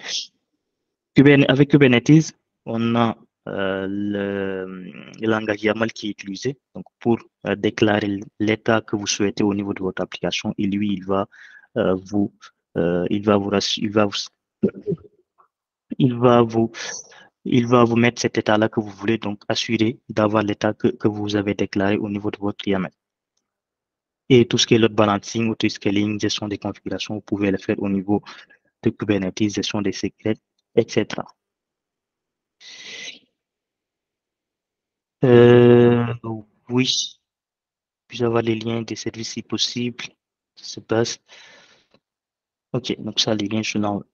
Avec Kubernetes, on a le langage YAML qui est utilisé donc pour déclarer l'état que vous souhaitez au niveau de votre application. Et lui, il va vous mettre cet état-là que vous voulez, donc assurer d'avoir l'état que vous avez déclaré au niveau de votre YAML. Et tout ce qui est load balancing, auto-scaling, gestion des configurations, vous pouvez le faire au niveau de Kubernetes, gestion des secrets, etc. Oui, puis avoir les liens des services si possible. Ça se passe. Ok, donc ça, les liens, j'en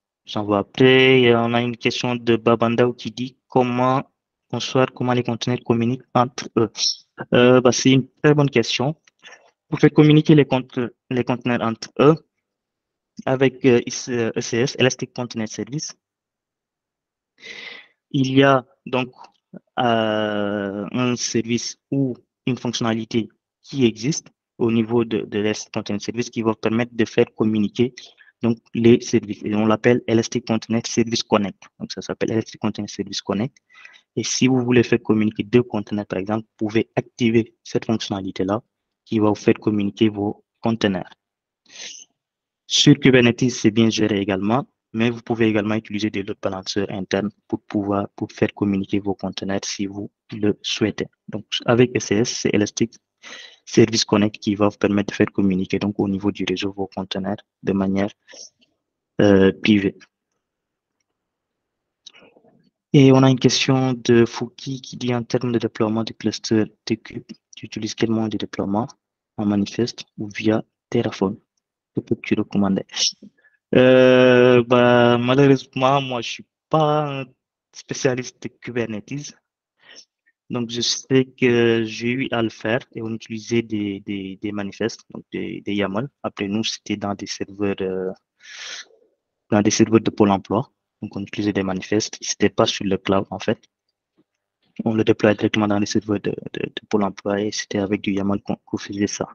vois après. Et on a une question de Babandao qui dit comment les conteneurs communiquent entre eux. C'est une très bonne question. Pour faire communiquer les conteneurs entre eux avec ECS, Elastic Container Service, il y a donc un service ou une fonctionnalité qui existe au niveau de l'Elastic Container Service qui va permettre de faire communiquer donc, les services. Et on l'appelle Elastic Container Service Connect. Donc, ça s'appelle Elastic Container Service Connect. Et si vous voulez faire communiquer deux conteneurs, par exemple, vous pouvez activer cette fonctionnalité-là qui va vous faire communiquer vos conteneurs. Sur Kubernetes, c'est bien géré également, mais vous pouvez également utiliser des load balancers internes pour faire communiquer vos conteneurs si vous le souhaitez. Donc, avec ECS, c'est Elastic Service Connect qui va vous permettre de faire communiquer donc au niveau du réseau vos conteneurs de manière privée. Et on a une question de Fouki qui dit en termes de déploiement de cluster TQ, tu utilises quel moyen de déploiement en manifeste ou via Terraform? Que peux-tu recommander? Malheureusement, moi, je suis pas un spécialiste de Kubernetes. Donc, je sais que j'ai eu à le faire et on utilisait des manifestes, donc des YAML. Après, nous, c'était dans des serveurs de Pôle emploi. Donc, on utilisait des manifestes. C'était pas sur le cloud, en fait. On le déployait directement dans les serveurs de Pôle emploi et c'était avec du YAML qu'on faisait ça.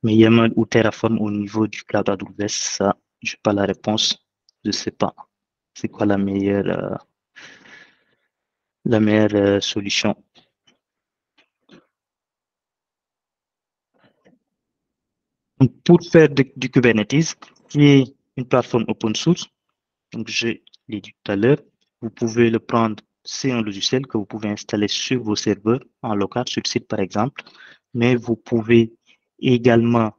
Mais YAML ou Terraform au niveau du cloud AWS, ça, je n'ai pas la réponse. Je ne sais pas. C'est quoi la meilleure solution? Donc, pour faire du Kubernetes, qui est une plateforme open source. Donc, je l'ai dit tout à l'heure, vous pouvez le prendre, c'est un logiciel que vous pouvez installer sur vos serveurs en local, sur le site par exemple, mais vous pouvez également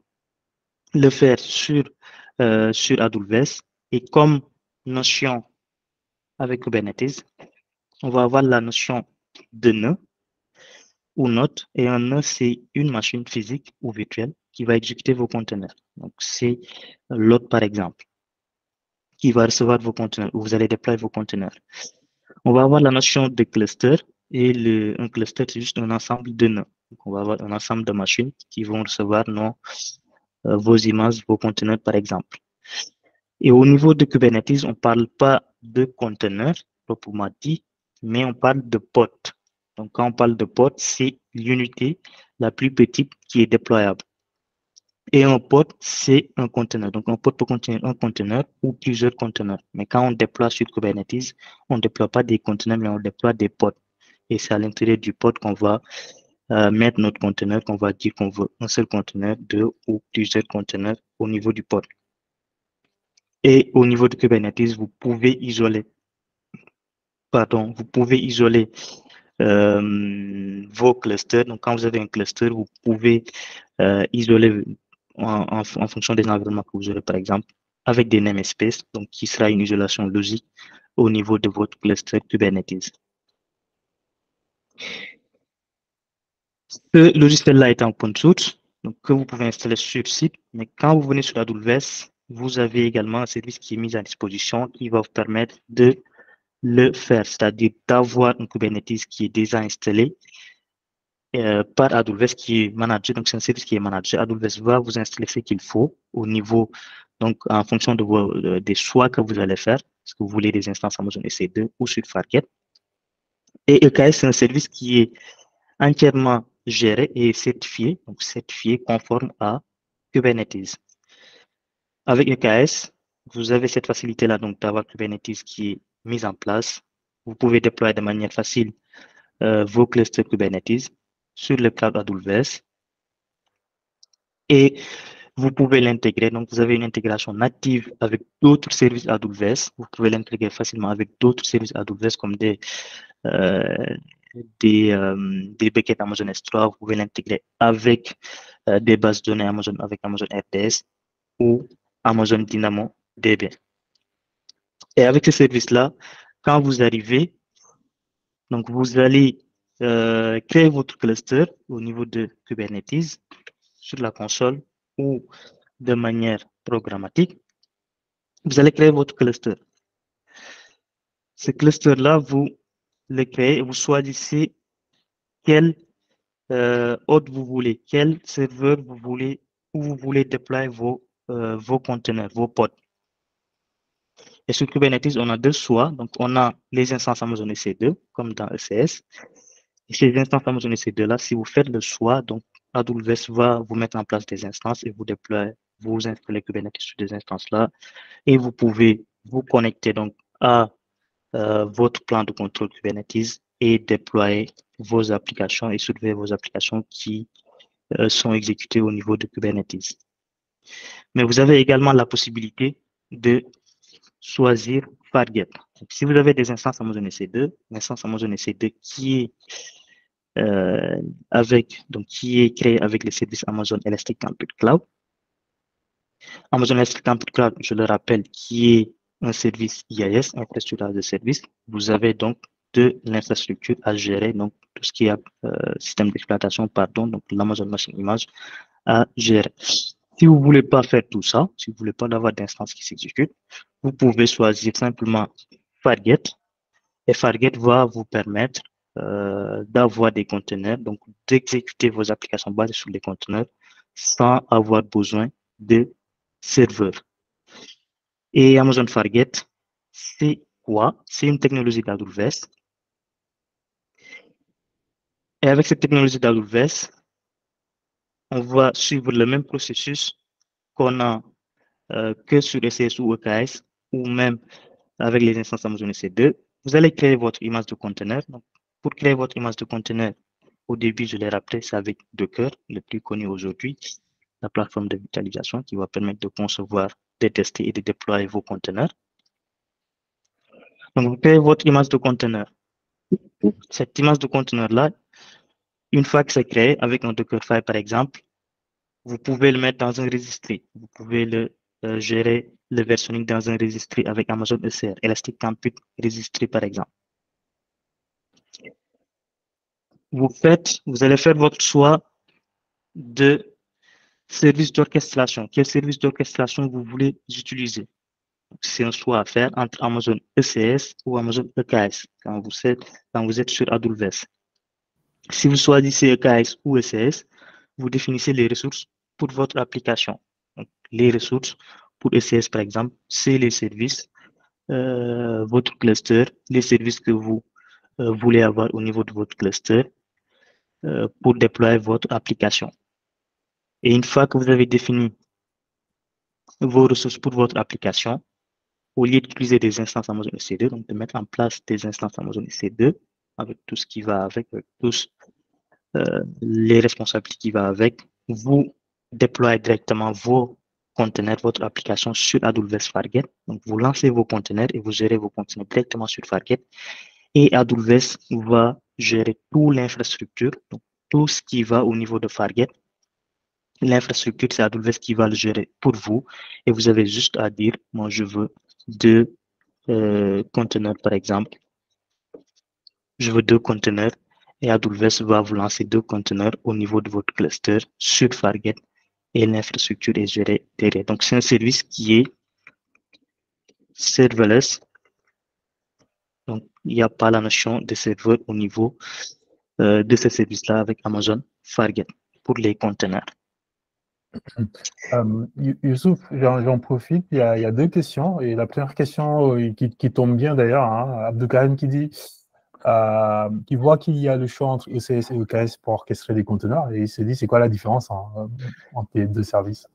le faire sur AWS. Et comme notion avec Kubernetes, on va avoir la notion de nœud ou node. Et un nœud, c'est une machine physique ou virtuelle qui va exécuter vos conteneurs. Donc, c'est l'autre, par exemple, qui va recevoir vos conteneurs, où vous allez déployer vos conteneurs. On va avoir la notion de cluster. Et un cluster, c'est juste un ensemble de nœuds. Donc, on va avoir un ensemble de machines qui vont recevoir vos images, vos conteneurs, par exemple. Et au niveau de Kubernetes, on ne parle pas de conteneurs, proprement dit, mais on parle de pod. Donc, quand on parle de pod, c'est l'unité la plus petite qui est déployable. Et un pod, c'est un conteneur. Donc, un pod peut contenir un conteneur ou plusieurs conteneurs. Mais quand on déploie sur Kubernetes, on ne déploie pas des conteneurs, mais on déploie des pods. Et c'est à l'intérieur du pod qu'on va mettre notre conteneur, qu'on va dire qu'on veut un seul conteneur, deux ou plusieurs conteneurs au niveau du pod. Et au niveau de Kubernetes, vous pouvez isoler vos clusters. Donc, quand vous avez un cluster, vous pouvez isoler en fonction des environnements que vous aurez, par exemple, avec des namespaces, donc qui sera une isolation logique au niveau de votre cluster Kubernetes. Ce logiciel-là est en open source, donc que vous pouvez installer sur le site, mais quand vous venez sur AWS, vous avez également un service qui est mis à disposition qui va vous permettre de le faire, c'est-à-dire d'avoir un Kubernetes qui est déjà installé par AWS qui est managé, donc c'est un service qui est managé. AWS va vous installer ce qu'il faut au niveau, donc en fonction des choix que vous allez faire, est-ce que vous voulez des instances Amazon EC2 ou sur Fargate. Et EKS, c'est un service qui est entièrement géré et certifié, donc certifié conforme à Kubernetes. Avec EKS, vous avez cette facilité-là donc d'avoir Kubernetes qui est mise en place. Vous pouvez déployer de manière facile vos clusters Kubernetes sur le cloud AWS et vous pouvez l'intégrer. Donc, vous avez une intégration native avec d'autres services AWS. Vous pouvez l'intégrer facilement avec d'autres services AWS comme euh, des buckets Amazon S3. Vous pouvez l'intégrer avec des bases de données Amazon avec Amazon RDS ou Amazon DynamoDB. Et avec ce service-là, quand vous arrivez, donc vous allez créer votre cluster au niveau de Kubernetes sur la console ou de manière programmatique. Vous allez créer votre cluster. Ce cluster-là, vous le créez et vous choisissez quel hôte vous voulez, quel serveur vous voulez, où vous voulez déployer vos conteneurs, vos pods. Et sur Kubernetes, on a deux choix. Donc, on a les instances Amazon EC2, comme dans ECS. Et ces instances Amazon EC2-là, si vous faites le choix, donc AWS va vous mettre en place des instances et vous déployer, vous installez Kubernetes sur des instances-là. Et vous pouvez vous connecter donc à votre plan de contrôle Kubernetes et déployer vos applications et soulever vos applications qui sont exécutées au niveau de Kubernetes. Mais vous avez également la possibilité de choisir Fargate. Donc, si vous avez des instances Amazon EC2, l'instance Amazon EC2 qui est créée avec les services Amazon Elastic Compute Cloud. Amazon Elastic Compute Cloud, je le rappelle, qui est un service IaaS, infrastructure as a service. Vous avez donc de l'infrastructure à gérer, donc tout ce qui est système d'exploitation, pardon, donc l'Amazon Machine Image à gérer. Si vous ne voulez pas faire tout ça, si vous ne voulez pas avoir d'instance qui s'exécute, vous pouvez choisir simplement Fargate. Et Fargate va vous permettre d'avoir des conteneurs, donc d'exécuter vos applications basées sur les conteneurs sans avoir besoin de serveurs. Et Amazon Fargate, c'est quoi? C'est une technologie d'AWS. Et avec cette technologie d'AWS, on va suivre le même processus qu'on a que sur ECS ou EKS, ou même avec les instances Amazon EC2. Vous allez créer votre image de conteneur. Donc, pour créer votre image de conteneur, au début, je l'ai rappelé, c'est avec Docker, le plus connu aujourd'hui, la plateforme de virtualisation qui va permettre de concevoir de tester et de déployer vos conteneurs. Donc, vous créez votre image de conteneur. Cette image de conteneur-là, une fois que c'est créé avec un Dockerfile, par exemple, vous pouvez le mettre dans un registre. Vous pouvez le gérer le versionning dans un registre avec Amazon ECR, Elastic Compute Registry, par exemple. Vous allez faire votre choix de service d'orchestration. Quel service d'orchestration vous voulez utiliser? C'est un choix à faire entre Amazon ECS ou Amazon EKS quand vous êtes sur AWS. Si vous choisissez EKS ou ECS, vous définissez les ressources pour votre application. Donc, les ressources pour ECS, par exemple, c'est les services, votre cluster, les services que vous voulez avoir au niveau de votre cluster pour déployer votre application. Et une fois que vous avez défini vos ressources pour votre application, au lieu d'utiliser des instances Amazon EC2, donc de mettre en place des instances Amazon EC2 avec tout ce qui va avec, tous les responsabilités qui vont avec, vous déployez directement vos conteneurs, votre application sur AWS Fargate. Donc, vous lancez vos conteneurs et vous gérez vos conteneurs directement sur Fargate. Et AWS va gérer toute l'infrastructure, donc tout ce qui va au niveau de Fargate. L'infrastructure, c'est AWS qui va le gérer pour vous. Et vous avez juste à dire, moi, je veux 2 conteneurs, par exemple. Je veux 2 conteneurs et AWS va vous lancer 2 conteneurs au niveau de votre cluster sur Fargate et l'infrastructure est gérée derrière. Donc, c'est un service qui est serverless. Donc, il n'y a pas la notion de serveur au niveau de ce service-là avec Amazon Fargate pour les conteneurs. Youssouf, j'en profite, il y a 2 questions. Et la première question qui tombe bien d'ailleurs, hein, Abdelkarim qui dit qui voit qu'il y a le choix entre ECS et EKS pour orchestrer des conteneurs et il se dit c'est quoi la différence entre les 2 services?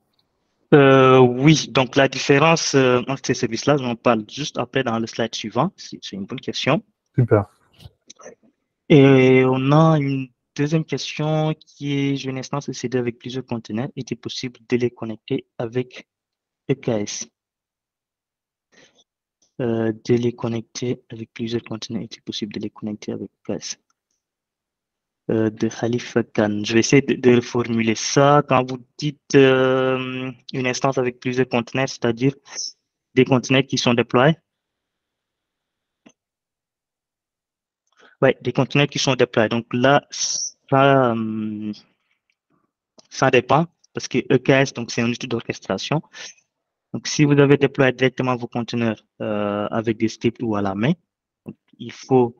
Oui, donc la différence entre ces services-là, j'en parle juste après dans le slide suivant. C'est une bonne question. Super. Et on a une deuxième question qui est, j'ai une instance EC2 avec plusieurs conteneurs. Est-il possible de les connecter avec EKS? De les connecter avec plusieurs conteneurs, est-il possible de les connecter avec EKS? De Khalifa Khan. Je vais essayer de reformuler ça. Quand vous dites une instance avec plusieurs conteneurs, c'est-à-dire des conteneurs qui sont déployés? Oui, des conteneurs qui sont déployés. Donc là, ça dépend parce que EKS, donc c'est un outil d'orchestration. Donc si vous avez déployé directement vos conteneurs avec des scripts ou à la main, donc, il faut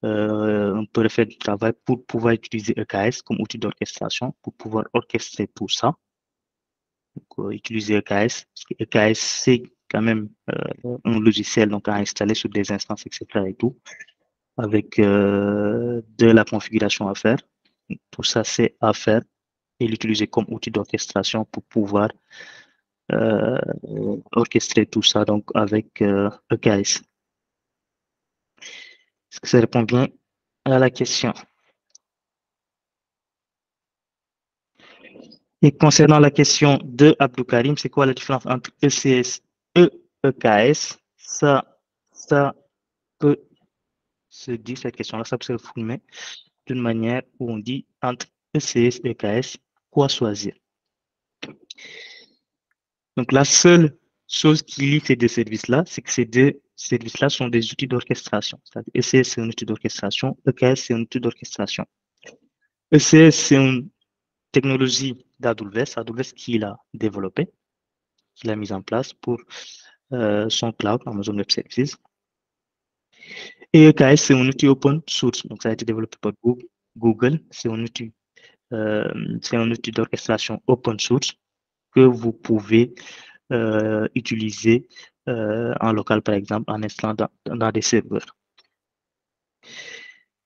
un peu refaire du travail pour pouvoir utiliser EKS comme outil d'orchestration, pour pouvoir orchestrer tout ça. Donc, utiliser EKS, parce que EKS, c'est quand même un logiciel donc, à installer sur des instances, etc. et tout, avec de la configuration à faire. Donc, tout ça, c'est à faire et l'utiliser comme outil d'orchestration pour pouvoir orchestrer tout ça donc avec EKS. Est-ce que ça répond bien à la question? Et concernant la question de Abdoukarim, c'est quoi la différence entre ECS et EKS? Ça peut se dire, cette question-là, ça peut se formuler d'une manière où on dit entre ECS et EKS, quoi choisir? Donc, la seule chose qui lie ces 2 services-là, c'est que ces 2 services-là sont des outils d'orchestration. ECS, c'est un outil d'orchestration. EKS, c'est un outil d'orchestration. ECS, c'est une technologie d'AWS, AWS qui l'a développée, qui l'a mise en place pour son cloud, Amazon Web Services. Et EKS, c'est un outil open source. Donc, ça a été développé par Google. C'est un outil d'orchestration open source que vous pouvez utiliser en local, par exemple, en installant dans des serveurs.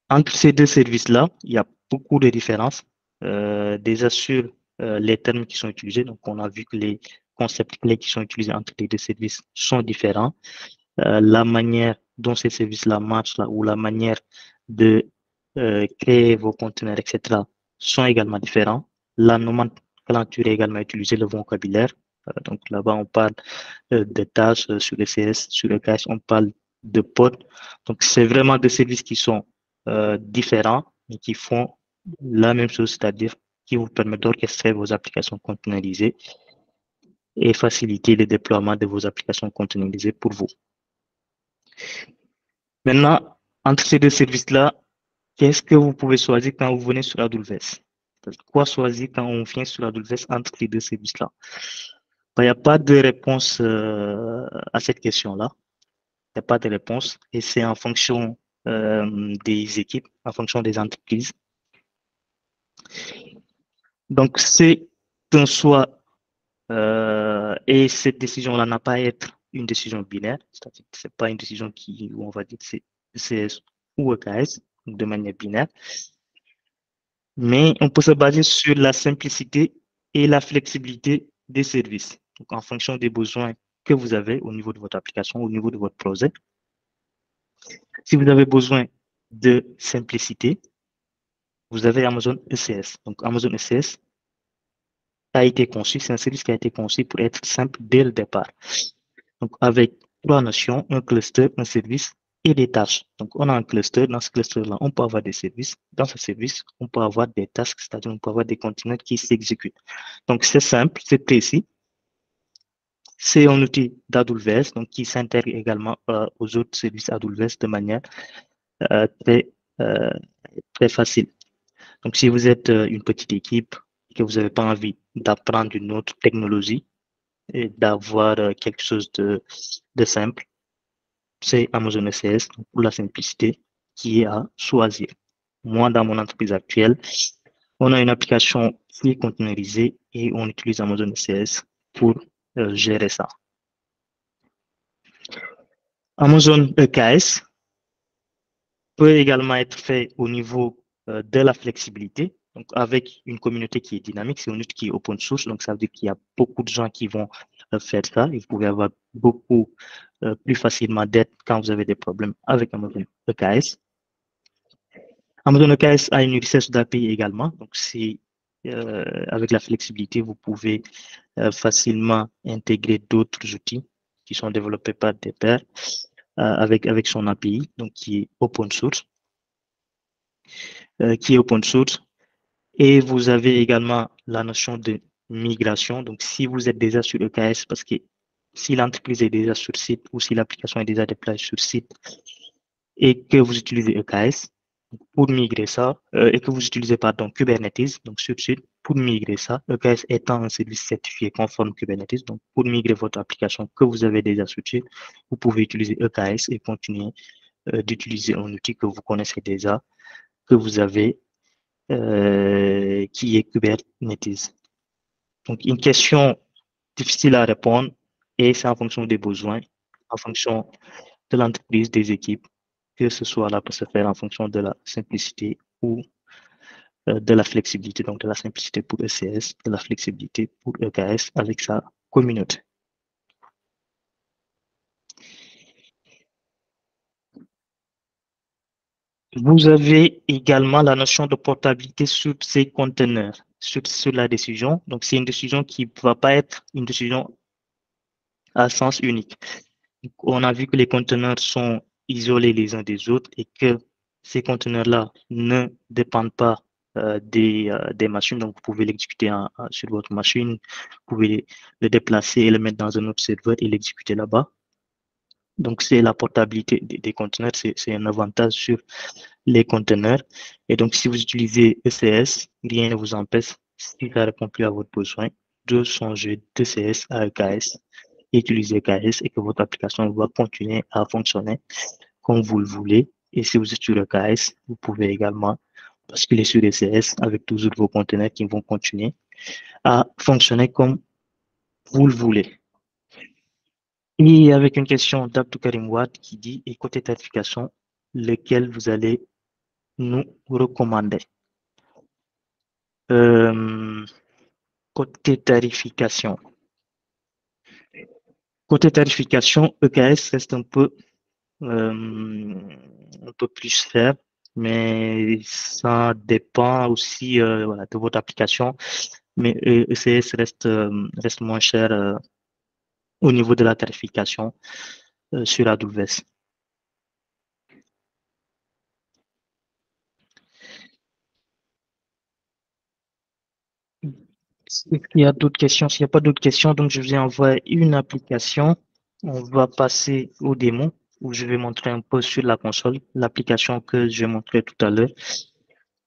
Entre ces 2 services-là, il y a beaucoup de différences. Déjà sur les termes qui sont utilisés, donc on a vu que les concepts clés qui sont utilisés entre les 2 services sont différents. La manière dont ces services-là marchent là, ou la manière de créer vos conteneurs, etc., sont également différents. La nomenclature est également utilisée, le vocabulaire. Donc là-bas, on parle de tâches sur les CS, sur le cache, on parle de pods. Donc c'est vraiment des services qui sont différents, mais qui font la même chose, c'est-à-dire qui vous permettent d'orchestrer vos applications containerisées et faciliter le déploiement de vos applications containerisées pour vous. Maintenant, entre ces deux services-là, qu'est-ce que vous pouvez choisir quand vous venez sur AWS? Quoi choisir quand on vient sur AWS entre les deux services-là? Il n'y a pas de réponse à cette question-là. Il n'y a pas de réponse et c'est en fonction des équipes, en fonction des entreprises. Donc, c'est un choix et cette décision-là n'a pas à être une décision binaire, c'est-à-dire que ce n'est pas une décision où on va dire c'est CS ou EKS de manière binaire, mais on peut se baser sur la simplicité et la flexibilité des services. Donc, en fonction des besoins que vous avez au niveau de votre application, au niveau de votre projet. Si vous avez besoin de simplicité, vous avez Amazon ECS. Donc, Amazon ECS a été conçu, c'est un service qui a été conçu pour être simple dès le départ. Donc, avec trois notions, un cluster, un service et des tâches. Donc, on a un cluster. Dans ce cluster-là, on peut avoir des services. Dans ce service, on peut avoir des tasks, c'est-à-dire on peut avoir des conteneurs qui s'exécutent. Donc, c'est simple, c'est précis. C'est un outil d'AWS donc, qui s'intègre également aux autres services AWS de manière très, très facile. Donc, si vous êtes une petite équipe et que vous n'avez pas envie d'apprendre une autre technologie et d'avoir quelque chose de simple, c'est Amazon ECS pour la simplicité qui est à choisir. Moi, dans mon entreprise actuelle, on a une application qui est containerisée et on utilise Amazon ECS pour gérer ça. Amazon EKS peut également être fait au niveau de la flexibilité, donc avec une communauté qui est dynamique, c'est une outil qui est open source, donc ça veut dire qu'il y a beaucoup de gens qui vont faire ça et vous pouvez avoir beaucoup plus facilement d'aide quand vous avez des problèmes avec Amazon EKS. Amazon EKS a une richesse d'API également, donc c'est avec la flexibilité, vous pouvez facilement intégrer d'autres outils qui sont développés par des pairs avec son API, donc qui est open source. Et vous avez également la notion de migration. Donc, si vous êtes déjà sur EKS, parce que si l'entreprise est déjà sur site ou si l'application est déjà déployée sur site et que vous utilisez EKS pour migrer ça, et que vous utilisez, pardon, Kubernetes, donc sur site, pour migrer ça, EKS étant un service certifié conforme Kubernetes, donc pour migrer votre application que vous avez déjà sur site, vous pouvez utiliser EKS et continuer d'utiliser un outil que vous connaissez déjà, que vous avez qui est Kubernetes. Donc, une question difficile à répondre et c'est en fonction des besoins, en fonction de l'entreprise, des équipes, que ce soit là pour se faire en fonction de la simplicité ou de la flexibilité, donc de la simplicité pour ECS, de la flexibilité pour EKS avec sa communauté. Vous avez également la notion de portabilité sur ces conteneurs, sur la décision. Donc, c'est une décision qui ne va pas être une décision à sens unique. Donc, on a vu que les conteneurs sont isolés les uns des autres et que ces conteneurs-là ne dépendent pas des machines. Donc, vous pouvez l'exécuter sur votre machine, vous pouvez le déplacer et le mettre dans un autre serveur et l'exécuter là-bas. Donc, c'est la portabilité des conteneurs, c'est un avantage sur les conteneurs. Et donc, si vous utilisez ECS, rien ne vous empêche, si ça ne répond plus à votre besoin, de changer d'ECS à EKS, utiliser EKS et que votre application va continuer à fonctionner comme vous le voulez. Et si vous êtes sur EKS, vous pouvez également basculer sur ECS avec toujours vos conteneurs qui vont continuer à fonctionner comme vous le voulez. Et avec une question d'Abdou Karim Wad qui dit, et côté tarification, lequel vous allez nous recommander? Côté tarification. Côté tarification, EKS reste un peu plus cher, mais ça dépend aussi voilà, de votre application. mais ECS reste moins cher au niveau de la tarification sur AWS. Est-ce qu'il y a d'autres questions? S'il n'y a pas d'autres questions, donc je vais envoyer une application. On va passer au démo où je vais montrer un peu sur la console l'application que j'ai montré tout à l'heure.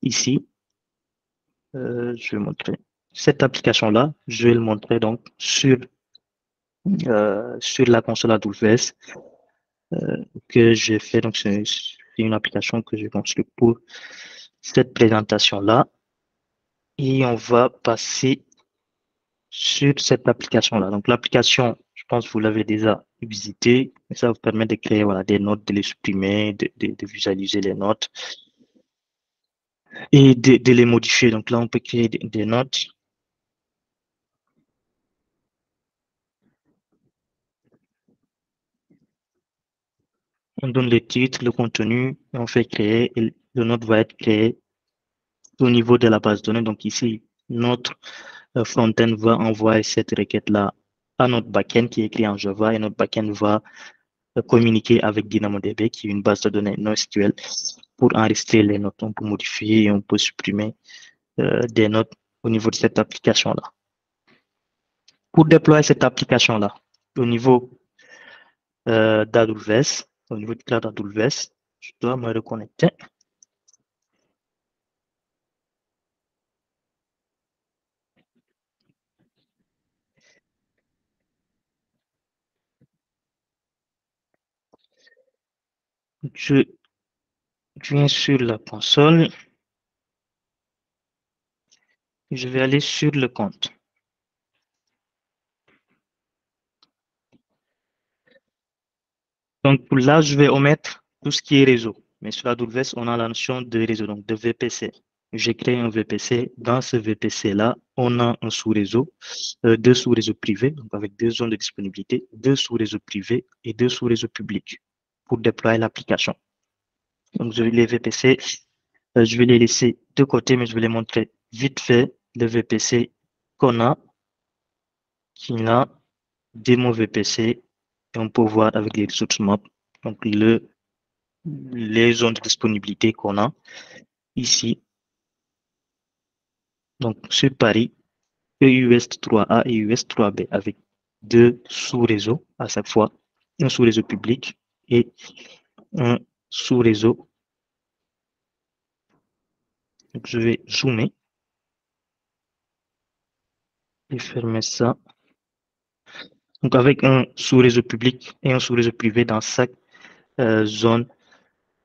Ici, je vais montrer cette application-là. Je vais le montrer donc sur la console AWS que j'ai fait. Donc, c'est une application que j'ai construite pour cette présentation-là. Et on va passer sur cette application-là. Donc, l'application, je pense que vous l'avez déjà visitée. Ça vous permet de créer voilà, des notes, de les supprimer, de visualiser les notes et de les modifier. Donc là, on peut créer des notes. On donne le titre, le contenu, et on fait créer. Et le note va être créé au niveau de la base de données. Donc ici, notre front-end va envoyer cette requête-là à notre backend qui est écrit en Java et notre backend va communiquer avec DynamoDB qui est une base de données NoSQL pour enregistrer les notes. On peut modifier et on peut supprimer des notes au niveau de cette application-là. Pour déployer cette application-là au niveau d'AWS, au niveau du cloud AWS, je dois me reconnecter. Je viens sur la console. Je vais aller sur le compte. Donc, pour là, je vais omettre tout ce qui est réseau. Mais sur AWS, on a la notion de réseau, donc de VPC. J'ai créé un VPC. Dans ce VPC-là, on a un sous-réseau, deux sous-réseaux privés, donc avec deux zones de disponibilité, deux sous-réseaux privés et deux sous-réseaux publics pour déployer l'application. Donc, les VPC, je vais les laisser de côté, mais je vais les montrer vite fait. Le VPC qu'on a, qui a démo VPC, et on peut voir avec les ressources maps, donc les zones de disponibilité qu'on a ici. Donc, sur Paris, EUS 3A et EUS 3B avec deux sous-réseaux à chaque fois, un sous-réseau public et un sous-réseau. Donc, je vais zoomer et fermer ça. Donc, avec un sous-réseau public et un sous-réseau privé dans chaque zone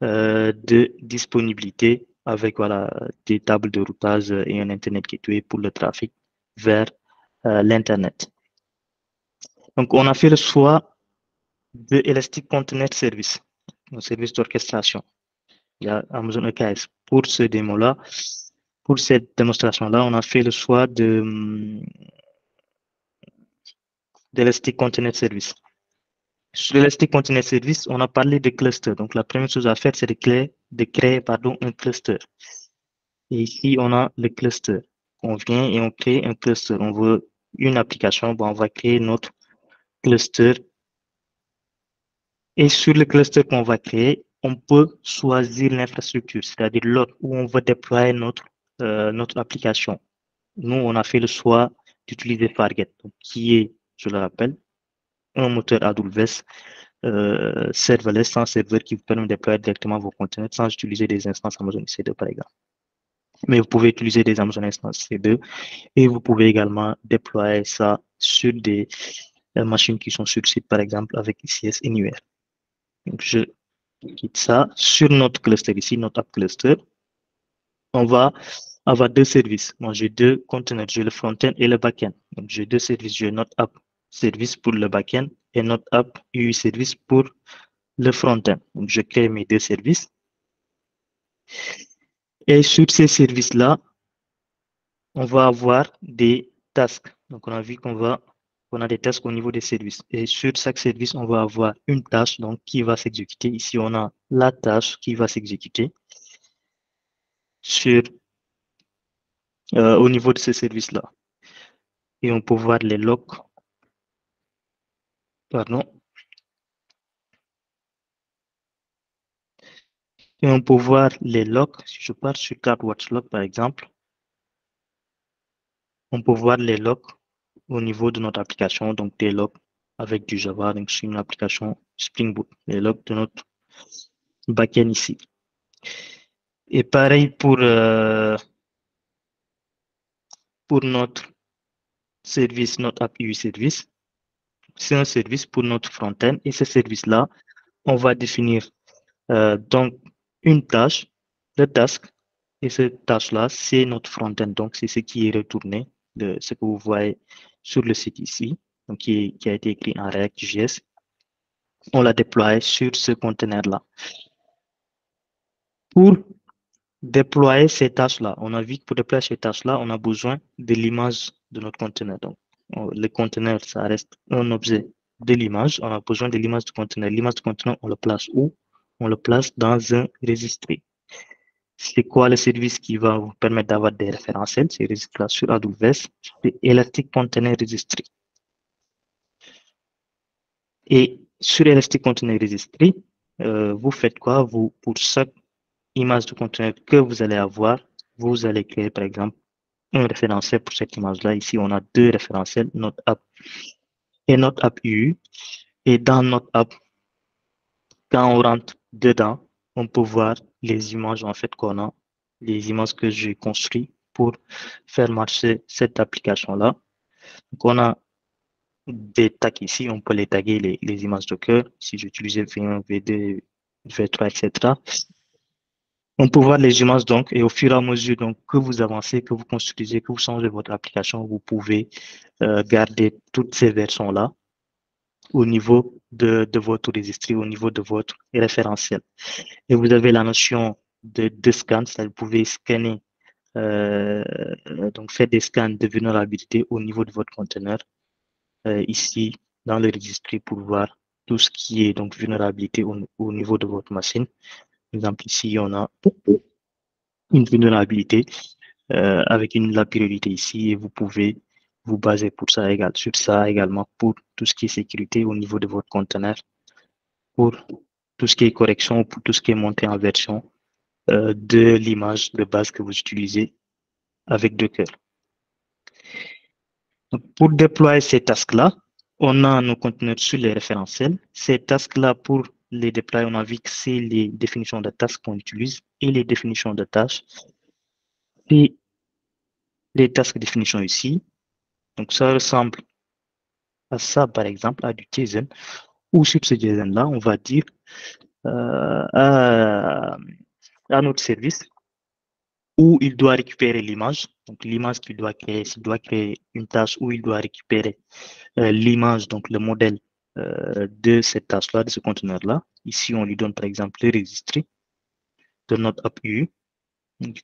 de disponibilité avec voilà, des tables de routage et un Internet gateway pour le trafic vers l'Internet. Donc, on a fait le choix de Elastic Container Service, un service d'orchestration. Il y a Amazon EKS. Pour ce démo-là, pour cette démonstration-là, on a fait le choix d'Elastic Container Service. Sur l'Elastic Container Service, on a parlé de cluster. Donc, la première chose à faire, c'est de créer un cluster. Et ici, on a le cluster. On vient et on crée un cluster. On veut une application, bon, on va créer notre cluster. Et sur le cluster qu'on va créer, on peut choisir l'infrastructure, c'est-à-dire l'autre où on va déployer notre application. Nous, on a fait le choix d'utiliser Fargate, qui est, je le rappelle, un moteur AWS serverless sans serveur qui vous permet de déployer directement vos conteneurs sans utiliser des instances Amazon EC2 par exemple. Mais vous pouvez utiliser des Amazon instances EC2 et vous pouvez également déployer ça sur des machines qui sont sur site par exemple avec ICS Anywhere. Donc, je quitte ça. Sur notre cluster ici, notre app cluster, on va avoir deux services. Moi, j'ai deux conteneurs, j'ai le front-end et le back-end. Donc, j'ai deux services. J'ai notre app service pour le back-end et notre app UI service pour le front-end. Donc, je crée mes deux services. Et sur ces services-là, on va avoir des tasks. Donc, on a vu qu'on a des tasks au niveau des services. Et sur chaque service, on va avoir une tâche donc, qui va s'exécuter. Ici, on a la tâche qui va s'exécuter au niveau de ce service-là. et on peut voir les logs. Pardon. Et on peut voir les logs. Si je pars sur CloudWatch Log, par exemple, on peut voir les logs au niveau de notre application, donc des logs avec du Java, donc sur une application Spring Boot, les logs de notre backend ici. Et pareil pour notre service, notre API service. C'est un service pour notre front-end et ce service-là, on va définir donc une tâche, le task, et cette tâche-là, c'est notre front-end. Donc, c'est ce qui est retourné, de ce que vous voyez sur le site ici, donc qui a été écrit en React.js. On l'a déployé sur ce conteneur-là. Pour déployer ces tâches-là, on a vu que pour déployer ces tâches-là, on a besoin de l'image de notre conteneur. Donc, le conteneur, ça reste un objet de l'image. On a besoin de l'image du conteneur. L'image du conteneur, on le place où? On le place dans un registré. C'est quoi le service qui va vous permettre d'avoir des référentiels? Ces registres-là sur AWS, c'est Elastic Container Registry. Et sur Elastic Container Registry, vous faites quoi? Vous, pour chaque image de conteneur que vous allez avoir, vous allez créer, par exemple, un référentiel pour cette image-là. Ici, on a deux référentiels, notre app et notre app UI. Et dans notre app, quand on rentre dedans, on peut voir les images en fait qu'on a, les images que j'ai construites pour faire marcher cette application-là. Donc, on a des tags ici, on peut les taguer les images Docker. Si j'utilisais V1, V2, V3, etc. On peut voir les images donc, et au fur et à mesure donc, que vous avancez, que vous construisez, que vous changez votre application, vous pouvez garder toutes ces versions-là au niveau de votre registre, au niveau de votre référentiel. Et vous avez la notion de scan, c'est-à-dire vous pouvez scanner, donc faire des scans de vulnérabilité au niveau de votre conteneur, ici dans le registre pour voir tout ce qui est donc vulnérabilité au niveau de votre machine. Par exemple, ici, on a une vulnérabilité avec la priorité ici et vous pouvez vous baser sur ça également pour tout ce qui est sécurité au niveau de votre conteneur, pour tout ce qui est correction, pour tout ce qui est montée en version de l'image de base que vous utilisez avec Docker. Donc, pour déployer ces tasks-là, on a nos conteneurs sur les référentiels. Ces tasks-là, pour les déployer, on a vu que c'est les définitions de tasks qu'on utilise et les définitions de tâches. Et les tasks définitions ici. Donc, ça ressemble à ça, par exemple, à du JSON. Ou sur ce JSON-là, on va dire à notre service où il doit récupérer l'image. Donc, l'image qu'il doit créer, s'il doit créer une tâche où il doit récupérer l'image, donc le modèle de cette tâche-là, de ce conteneur-là. Ici, on lui donne, par exemple, le registre de notre API. Donc,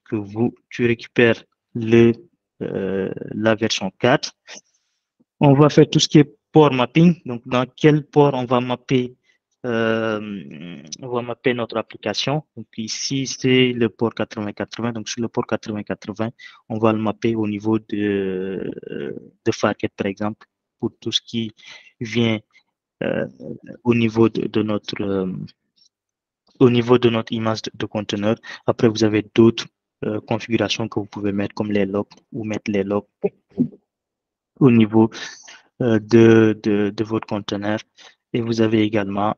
tu récupères la version 4. On va faire tout ce qui est port mapping. Donc, dans quel port on va mapper notre application. Donc, ici, c'est le port 8080. Donc, sur le port 8080, on va le mapper au niveau de Fargate, par exemple, pour tout ce qui vient au niveau de notre image de conteneur. Après, vous avez d'autres configurations que vous pouvez mettre comme les logs ou mettre les logs au niveau de votre conteneur. Et vous avez également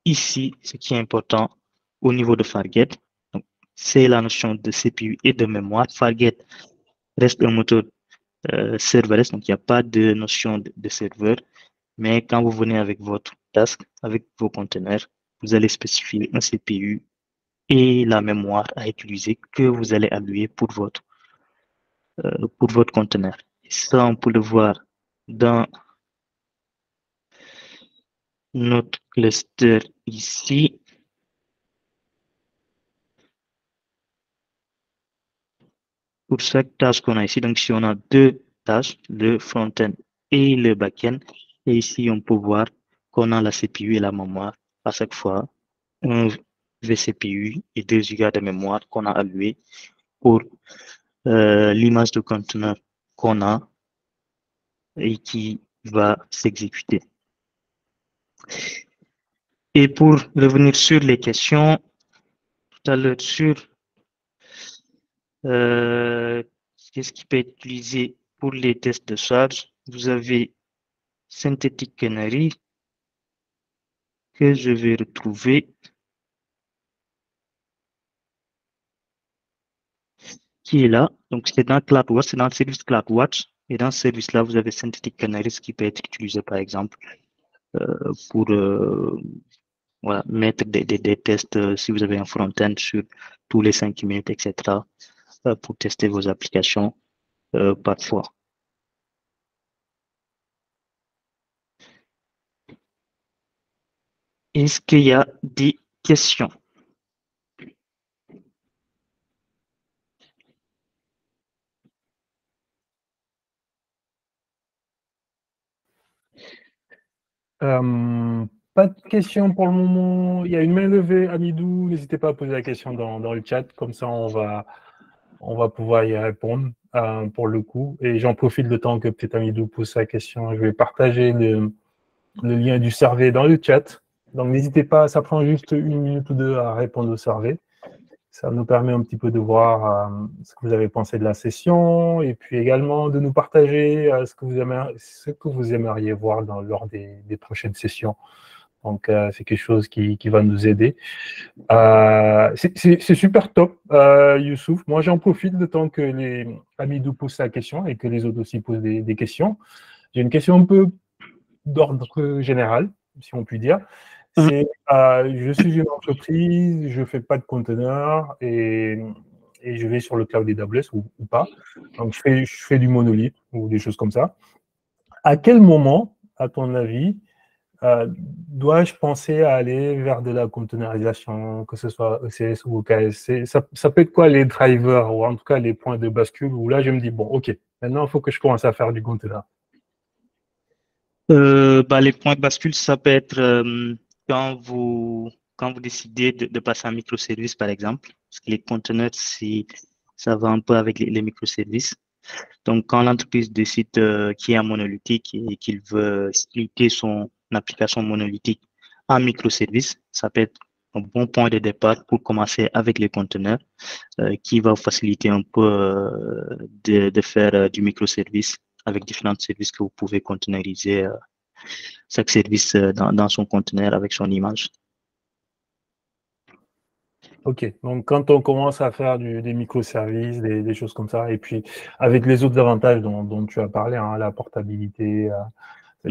ici, ce qui est important au niveau de Fargate, c'est la notion de CPU et de mémoire. Fargate reste un moteur serverless, donc il n'y a pas de notion de serveur. Mais quand vous venez avec votre task, avec vos conteneurs, vous allez spécifier un CPU et la mémoire à utiliser que vous allez allouer pour votre conteneur. Et ça, on peut le voir dans notre cluster ici. Pour chaque tâche qu'on a ici, donc si on a deux tâches, le front-end et le back-end, et ici on peut voir qu'on a la CPU et la mémoire à chaque fois, un vCPU et 2 Go de mémoire qu'on a alloué pour l'image de conteneur qu'on a et qui va s'exécuter. Et pour revenir sur les questions, tout à l'heure sur qu'est-ce qui peut être utilisé pour les tests de charge, vous avez Synthetic Canary que je vais retrouver, qui est là. Donc, c'est dans CloudWatch, c'est dans le service CloudWatch. Et dans ce service-là, vous avez Synthetic Canary qui peut être utilisé, par exemple, pour voilà, mettre des tests si vous avez un front-end sur tous les 5 minutes, etc., pour tester vos applications parfois. Est-ce qu'il y a des questions? Pas de questions pour le moment. Il y a une main levée, Amidou. N'hésitez pas à poser la question dans le chat. Comme ça, on va pouvoir y répondre pour le coup. Et j'en profite le temps que peut-être Amidou pose sa question. Je vais partager le lien du survey dans le chat. Donc, n'hésitez pas, ça prend juste 1 minute ou 2 à répondre au survey. Ça nous permet un petit peu de voir ce que vous avez pensé de la session et puis également de nous partager ce que vous aimeriez voir lors des prochaines sessions. Donc, c'est quelque chose qui va nous aider. C'est super top, Youssouf. Moi, j'en profite le temps que les Amidou posent sa question et que les autres aussi posent des questions. J'ai une question un peu d'ordre général, si on peut dire. C'est, je suis une entreprise, je ne fais pas de conteneurs et je vais sur le cloud AWS ou pas. Donc, je fais du monolithe ou des choses comme ça. À quel moment, à ton avis, dois-je penser à aller vers de la containerisation, que ce soit ECS ou OKS? Ça peut être quoi les drivers ou en tout cas les points de bascule où là, je me dis, bon, OK, maintenant, il faut que je commence à faire du container. Les points de bascule, ça peut être quand vous décidez de passer à un microservice, par exemple, parce que les conteneurs, ça va un peu avec les microservices. Donc, quand l'entreprise décide qu'il y a un monolithique et qu'il veut splitter son application monolithique en microservices, ça peut être un bon point de départ pour commencer avec les conteneurs qui va faciliter un peu de faire du microservice avec différents services que vous pouvez containeriser chaque service dans son conteneur avec son image. OK, donc quand on commence à faire des microservices, des choses comme ça, et puis avec les autres avantages dont tu as parlé, hein, la portabilité,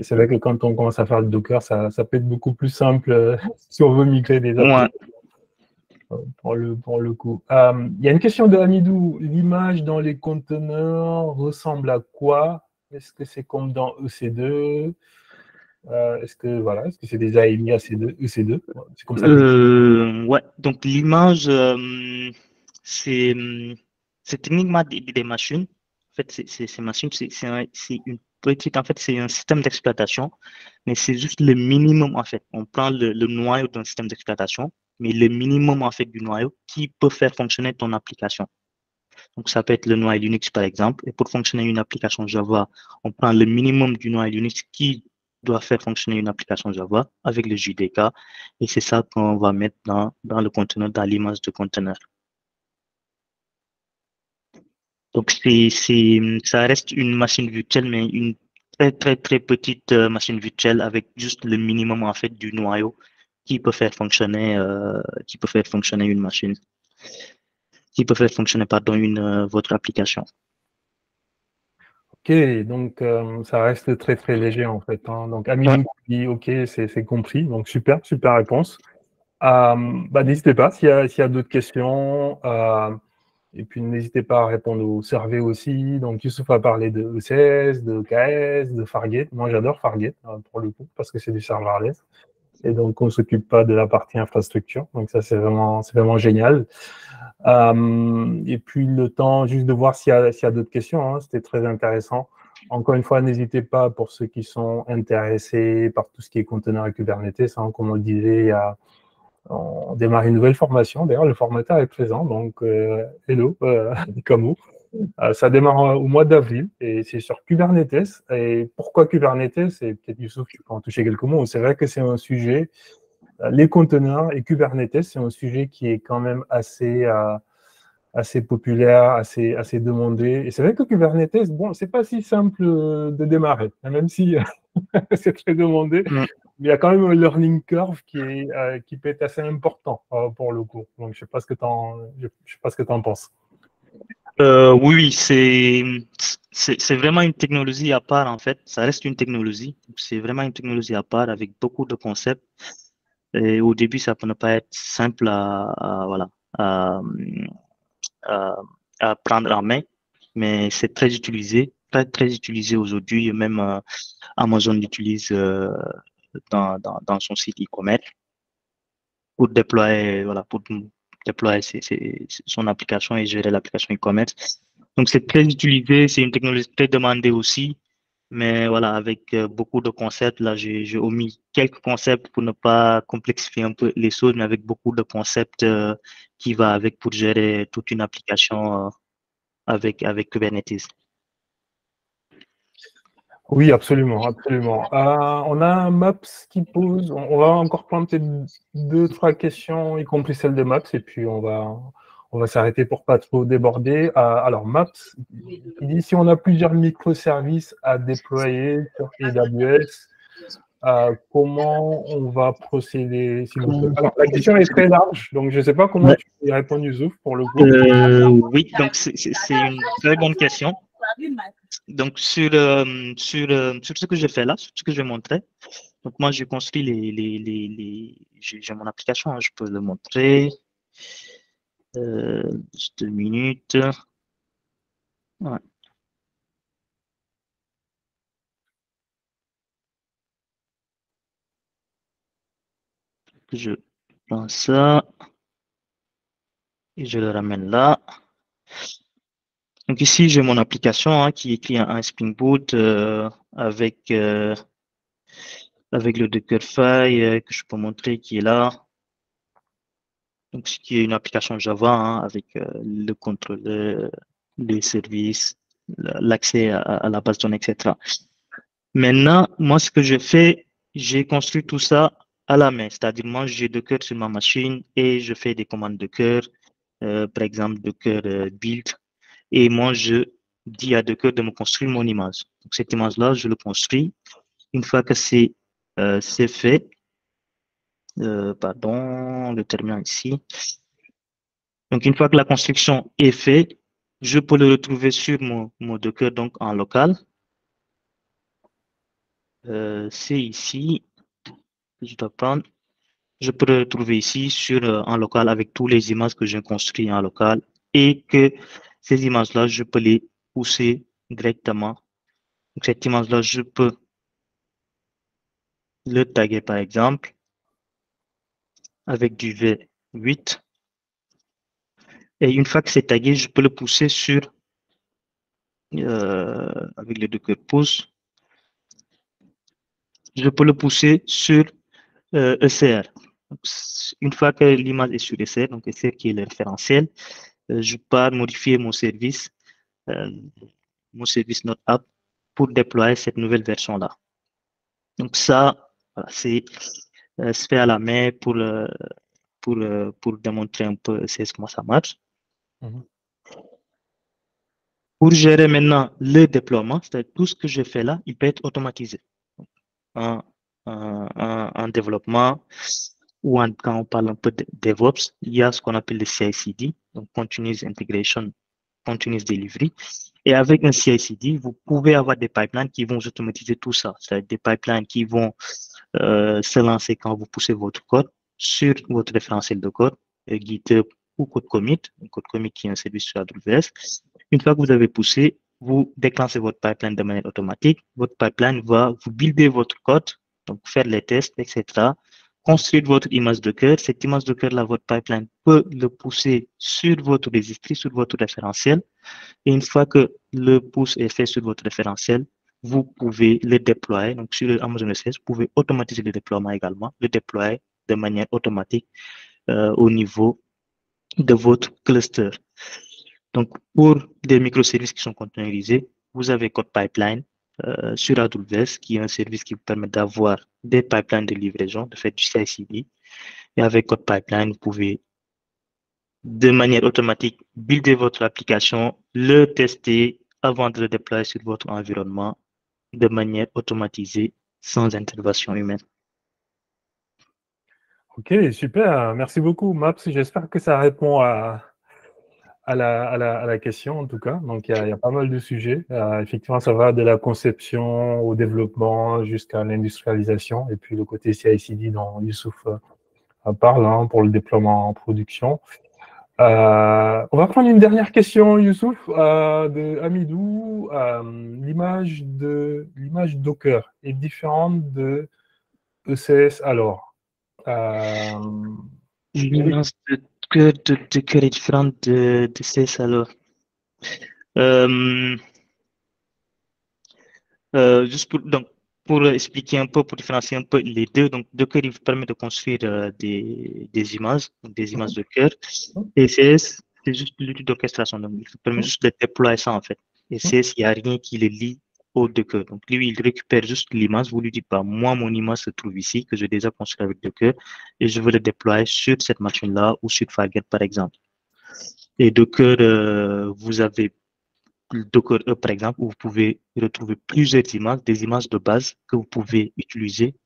c'est vrai que quand on commence à faire le Docker, ça peut être beaucoup plus simple si on veut migrer des applications. Pour le coup. Il y a une question de Hamidou. L'image dans les conteneurs ressemble à quoi? Est-ce que c'est comme dans EC2? Est-ce que c'est des AMI EC2? C'est comme ça que... Ouais, donc l'image, c'est techniquement des machines. En fait, ces machines, c'est une petite, en fait, c'est un système d'exploitation, mais c'est juste le minimum, en fait. On prend le noyau d'un système d'exploitation, mais le minimum, en fait, du noyau qui peut faire fonctionner ton application. Donc, ça peut être le noyau Linux, par exemple. Et pour fonctionner une application Java, on prend le minimum du noyau Linux qui doit faire fonctionner une application Java avec le JDK. Et c'est ça qu'on va mettre dans le conteneur, dans l'image de conteneur. Donc, ça reste une machine virtuelle, mais une très, très, très petite machine virtuelle avec juste le minimum, en fait, du noyau qui peut faire fonctionner une machine, qui peut faire fonctionner, pardon, votre application. Ok, donc ça reste très très léger en fait, hein. Donc Amidou dit ok, c'est compris. Donc super réponse. N'hésitez pas s'il y a d'autres questions. Et puis n'hésitez pas à répondre au survey aussi. Donc Youssouf a parlé de ECS, de OKS, de Fargate. Moi j'adore Fargate pour le coup parce que c'est du serverless. Et donc on ne s'occupe pas de la partie infrastructure. Donc ça c'est vraiment génial. Et puis le temps juste de voir s'il y a d'autres questions, hein. C'était très intéressant. Encore une fois, n'hésitez pas pour ceux qui sont intéressés par tout ce qui est conteneur et Kubernetes, hein, comme on le disait, on démarre une nouvelle formation. D'ailleurs, le formateur est présent, donc hello, Camo. Ça démarre au mois d'avril et c'est sur Kubernetes. Et pourquoi Kubernetes? Et peut-être Youssouf, tu peux en toucher quelques mots. C'est vrai que c'est un sujet, les conteneurs et Kubernetes, c'est un sujet qui est quand même assez populaire, assez demandé. Et c'est vrai que Kubernetes, bon, c'est pas si simple de démarrer, même si c'est très demandé. Mm. Mais il y a quand même un learning curve qui peut être assez important pour le coup. Donc, je sais pas ce que je sais pas ce que t'en penses. Oui, oui, c'est vraiment une technologie à part en fait. Ça reste une technologie. C'est vraiment une technologie à part avec beaucoup de concepts. Et au début, ça peut ne pas être simple voilà, à, à, à prendre en main, mais c'est très utilisé, très utilisé aujourd'hui. Même Amazon l'utilise dans son site e-commerce pour déployer, voilà, pour déployer son application et gérer l'application e-commerce. Donc, c'est très utilisé, c'est une technologie très demandée aussi, mais voilà, avec beaucoup de concepts, là, j'ai omis quelques concepts pour ne pas complexifier un peu les choses, mais avec beaucoup de concepts qui va avec pour gérer toute une application avec Kubernetes. Oui, absolument, absolument. On a un Maps qui pose. On va encore prendre peut-être deux, trois questions, y compris celle de Maps, et puis on va s'arrêter pour pas trop déborder. Alors, Maps, il dit si on a plusieurs microservices à déployer sur AWS, comment on va procéder, s'il vous plaît? Alors, la question est très large, donc je ne sais pas comment Ouais. tu peux y répondre, Youssouf, pour le coup. Oui, donc c'est une très bonne question. Donc, sur ce que je fais là, sur ce que je vais montrer, donc moi, je construis j'ai mon application, hein, je peux le montrer. Juste 2 minutes. Ouais, je prends ça et je le ramène là. Donc ici, j'ai mon application hein, qui est écrite en Spring Boot avec le Dockerfile que je peux montrer qui est là. Donc, ce qui est une application Java hein, avec le contrôleur, les services, l'accès à la base de données, etc. Maintenant, moi, ce que je fais, j'ai construit tout ça à la main. C'est-à-dire, moi, j'ai Docker sur ma machine et je fais des commandes Docker, par exemple, Docker build. Et moi, je dis à Docker de me construire mon image. Donc, cette image-là, je le construis. Une fois que c'est fait, pardon, le terminal ici. Donc, une fois que la construction est faite, je peux le retrouver sur mon Docker, donc en local. C'est ici que je dois prendre. Je peux le retrouver ici en local avec toutes les images que j'ai construites en local et que ces images-là, je peux les pousser directement. Donc, cette image-là, je peux le taguer par exemple avec du V8. Et une fois que c'est tagué, je peux le pousser avec le Docker push, je peux le pousser sur ECR. Donc, une fois que l'image est sur ECR, donc ECR qui est le référentiel, je peux modifier euh, mon service Node App pour déployer cette nouvelle version-là. Donc ça, voilà, se fait à la main pour démontrer un peu comment ça marche. Mhm. Pour gérer maintenant le déploiement, c'est-à-dire tout ce que je fais là, il peut être automatisé. En, en développement ou quand on parle un peu de DevOps, il y a ce qu'on appelle le CI/CD, donc Continuous Integration, Continuous Delivery. Et avec un CI/CD, vous pouvez avoir des pipelines qui vont automatiser tout ça. C'est-à-dire des pipelines qui vont se lancer quand vous poussez votre code sur votre référentiel de code, GitHub ou Code Commit, Code Commit qui est un service sur AWS. Une fois que vous avez poussé, vous déclenchez votre pipeline de manière automatique. Votre pipeline va vous builder votre code, donc faire les tests, etc. Construire votre image de cœur. Cette image de cœur-là, votre pipeline peut le pousser sur votre registry, sur votre référentiel. Et une fois que le push est fait sur votre référentiel, vous pouvez le déployer. Donc, sur Amazon ECS, vous pouvez automatiser le déploiement également, le déployer de manière automatique au niveau de votre cluster. Donc, pour des microservices qui sont containerisés, vous avez Code Pipeline sur AWS, qui est un service qui vous permet d'avoir des pipelines de livraison, de faire du CI/CD. Et avec Code Pipeline, vous pouvez de manière automatique builder votre application, le tester avant de le déployer sur votre environnement de manière automatisée, sans intervention humaine. Ok, super. Merci beaucoup, Maps. J'espère que ça répond à la question, en tout cas. Donc, il y a pas mal de sujets. Effectivement, ça va de la conception au développement jusqu'à l'industrialisation. Et puis, le côté CI/CD dont Youssouf parle hein, pour le déploiement en production. On va prendre une dernière question, Youssouf, de Amidou. L'image Docker est différente de ECS alors. L'image de cœur est différente de CS alors. Juste pour expliquer un peu, pour différencier un peu les deux, donc Docker il vous permet de construire des images, donc des images de cœur. Et CS, c'est juste l'outil d'orchestration, donc il vous permet juste de déployer ça en fait. Et CS, il n'y a rien qui le lie au Docker. Donc lui, il récupère juste l'image, vous lui dites pas, moi, mon image se trouve ici, que j'ai déjà construit avec Docker, et je veux le déployer sur cette machine-là ou sur Fargate par exemple. Et Docker, vous avez Docker Hub, par exemple, où vous pouvez retrouver plusieurs images, des images de base que vous pouvez utiliser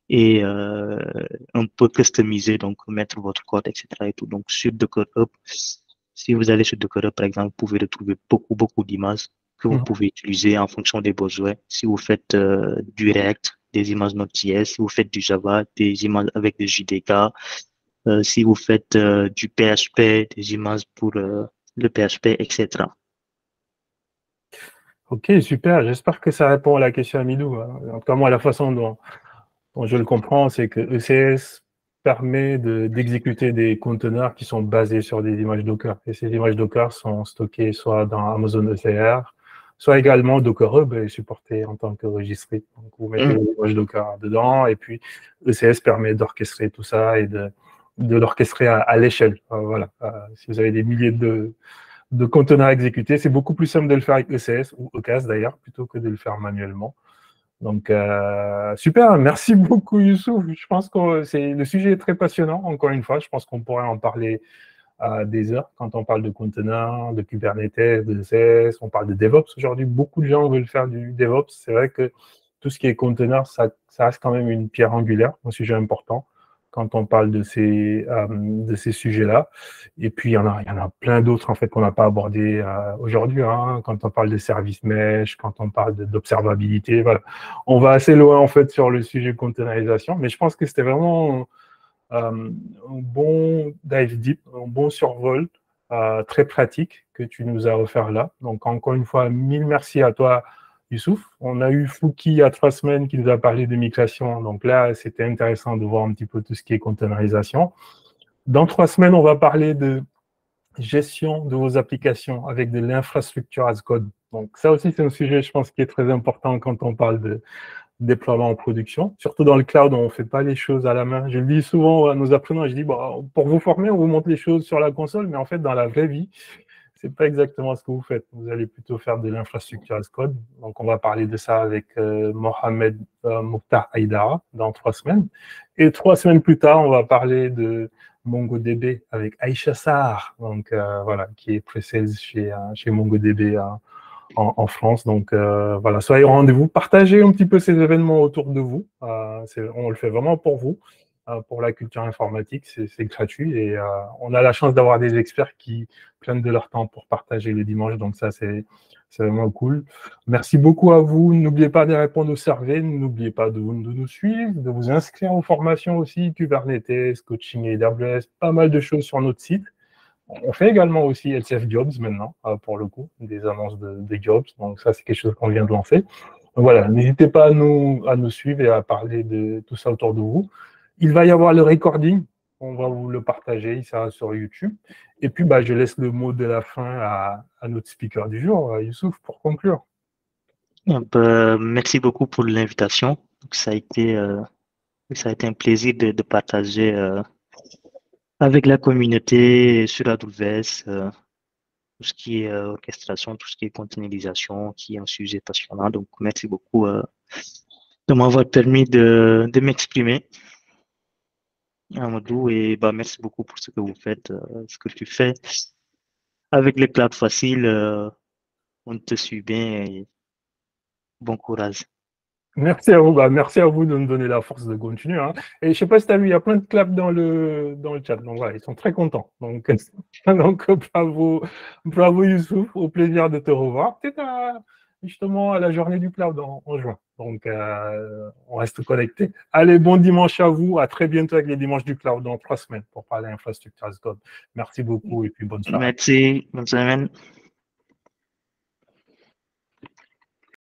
et un peu customiser, donc mettre votre code, etc. Et tout. Donc, sur Docker Hub, si vous allez sur Docker Hub, par exemple, vous pouvez retrouver beaucoup d'images que vous pouvez utiliser en fonction des besoins. Si vous faites du React, des images Node.js, si vous faites du Java, des images avec des JDK, si vous faites du PHP, des images pour le PHP, etc. Ok, super. J'espère que ça répond à la question à Midou. En tout cas, moi, la façon dont je le comprends, c'est que ECS permet d'exécuter des conteneurs qui sont basés sur des images Docker. Et ces images Docker sont stockées soit dans Amazon ECR, soit également Docker Hub est supporté en tant que registre. Donc, vous mettez les images Docker dedans et puis ECS permet d'orchestrer tout ça et de l'orchestrer à l'échelle. Voilà. Si vous avez des milliers de conteneurs à exécuter, c'est beaucoup plus simple de le faire avec ECS ou ECAS d'ailleurs, plutôt que de le faire manuellement. Donc, super, merci beaucoup Youssouf. Je pense que le sujet est très passionnant, encore une fois. Je pense qu'on pourrait en parler des heures quand on parle de conteneurs, de Kubernetes, de CS, on parle de DevOps. Aujourd'hui, beaucoup de gens veulent faire du DevOps. C'est vrai que tout ce qui est conteneurs, ça reste quand même une pierre angulaire, un sujet important quand on parle de ces sujets-là. Et puis, il y en a plein d'autres, en fait, qu'on n'a pas abordé aujourd'hui, hein, quand on parle de services mesh, quand on parle d'observabilité, voilà. On va assez loin, en fait, sur le sujet containerisation, mais je pense que c'était vraiment un bon dive deep, un bon survol très pratique que tu nous as offert là. Donc, encore une fois, mille merci à toi, Youssouf. On a eu Fouki il y a 3 semaines qui nous a parlé de migration. Donc là, c'était intéressant de voir un petit peu tout ce qui est containerisation. Dans 3 semaines, on va parler de gestion de vos applications avec de l'infrastructure as code. Donc ça aussi, c'est un sujet, je pense, qui est très important quand on parle de déploiement en production. Surtout dans le cloud, on ne fait pas les choses à la main. Je le dis souvent à nos apprenants, je dis, bon, pour vous former, on vous montre les choses sur la console, mais en fait, dans la vraie vie, c'est pas exactement ce que vous faites. Vous allez plutôt faire de l'infrastructure as code. Donc, on va parler de ça avec Mohamed Mokhtar Haïdara dans 3 semaines. Et 3 semaines plus tard, on va parler de MongoDB avec Aïcha Sarr, donc voilà, qui est pre-sales chez MongoDB en France. Donc voilà, soyez au rendez-vous, partagez un petit peu ces événements autour de vous. On le fait vraiment pour vous, pour la culture informatique, c'est gratuit et on a la chance d'avoir des experts qui prennent de leur temps pour partager le dimanche. Donc ça, c'est vraiment cool. Merci beaucoup à vous. N'oubliez pas de répondre au survey. N'oubliez pas de nous suivre, de vous inscrire aux formations aussi, Kubernetes, coaching AWS, pas mal de choses sur notre site. On fait également aussi LCF Jobs maintenant, pour le coup, des annonces de jobs. Donc ça, c'est quelque chose qu'on vient de lancer. Donc voilà, n'hésitez pas à nous suivre et à parler de tout ça autour de vous. Il va y avoir le recording. On va vous le partager. Il sera sur YouTube. Et puis, je laisse le mot de la fin à notre speaker du jour, Youssouf, pour conclure. Merci beaucoup pour l'invitation. Ça a été un plaisir de partager avec la communauté sur AWS tout ce qui est orchestration, tout ce qui est containerisation, qui est un sujet passionnant. Donc, merci beaucoup de m'avoir permis de m'exprimer, Amadou, et bah, merci beaucoup pour ce que vous faites, ce que tu fais. Avec les clouds faciles, on te suit bien et bon courage. Merci à vous. Bah, merci à vous de me donner la force de continuer. Hein. Et je sais pas si tu as vu, il y a plein de claps dans le chat. Donc voilà, ils sont très contents. Donc, donc bravo Youssouf, au plaisir de te revoir. Peut-être justement à la journée du cloud en juin. Donc on reste connecté. Allez, bon dimanche à vous. À très bientôt avec les dimanches du cloud dans 3 semaines pour parler infrastructure as code. Merci beaucoup et puis bonne soirée. Merci, bonne semaine.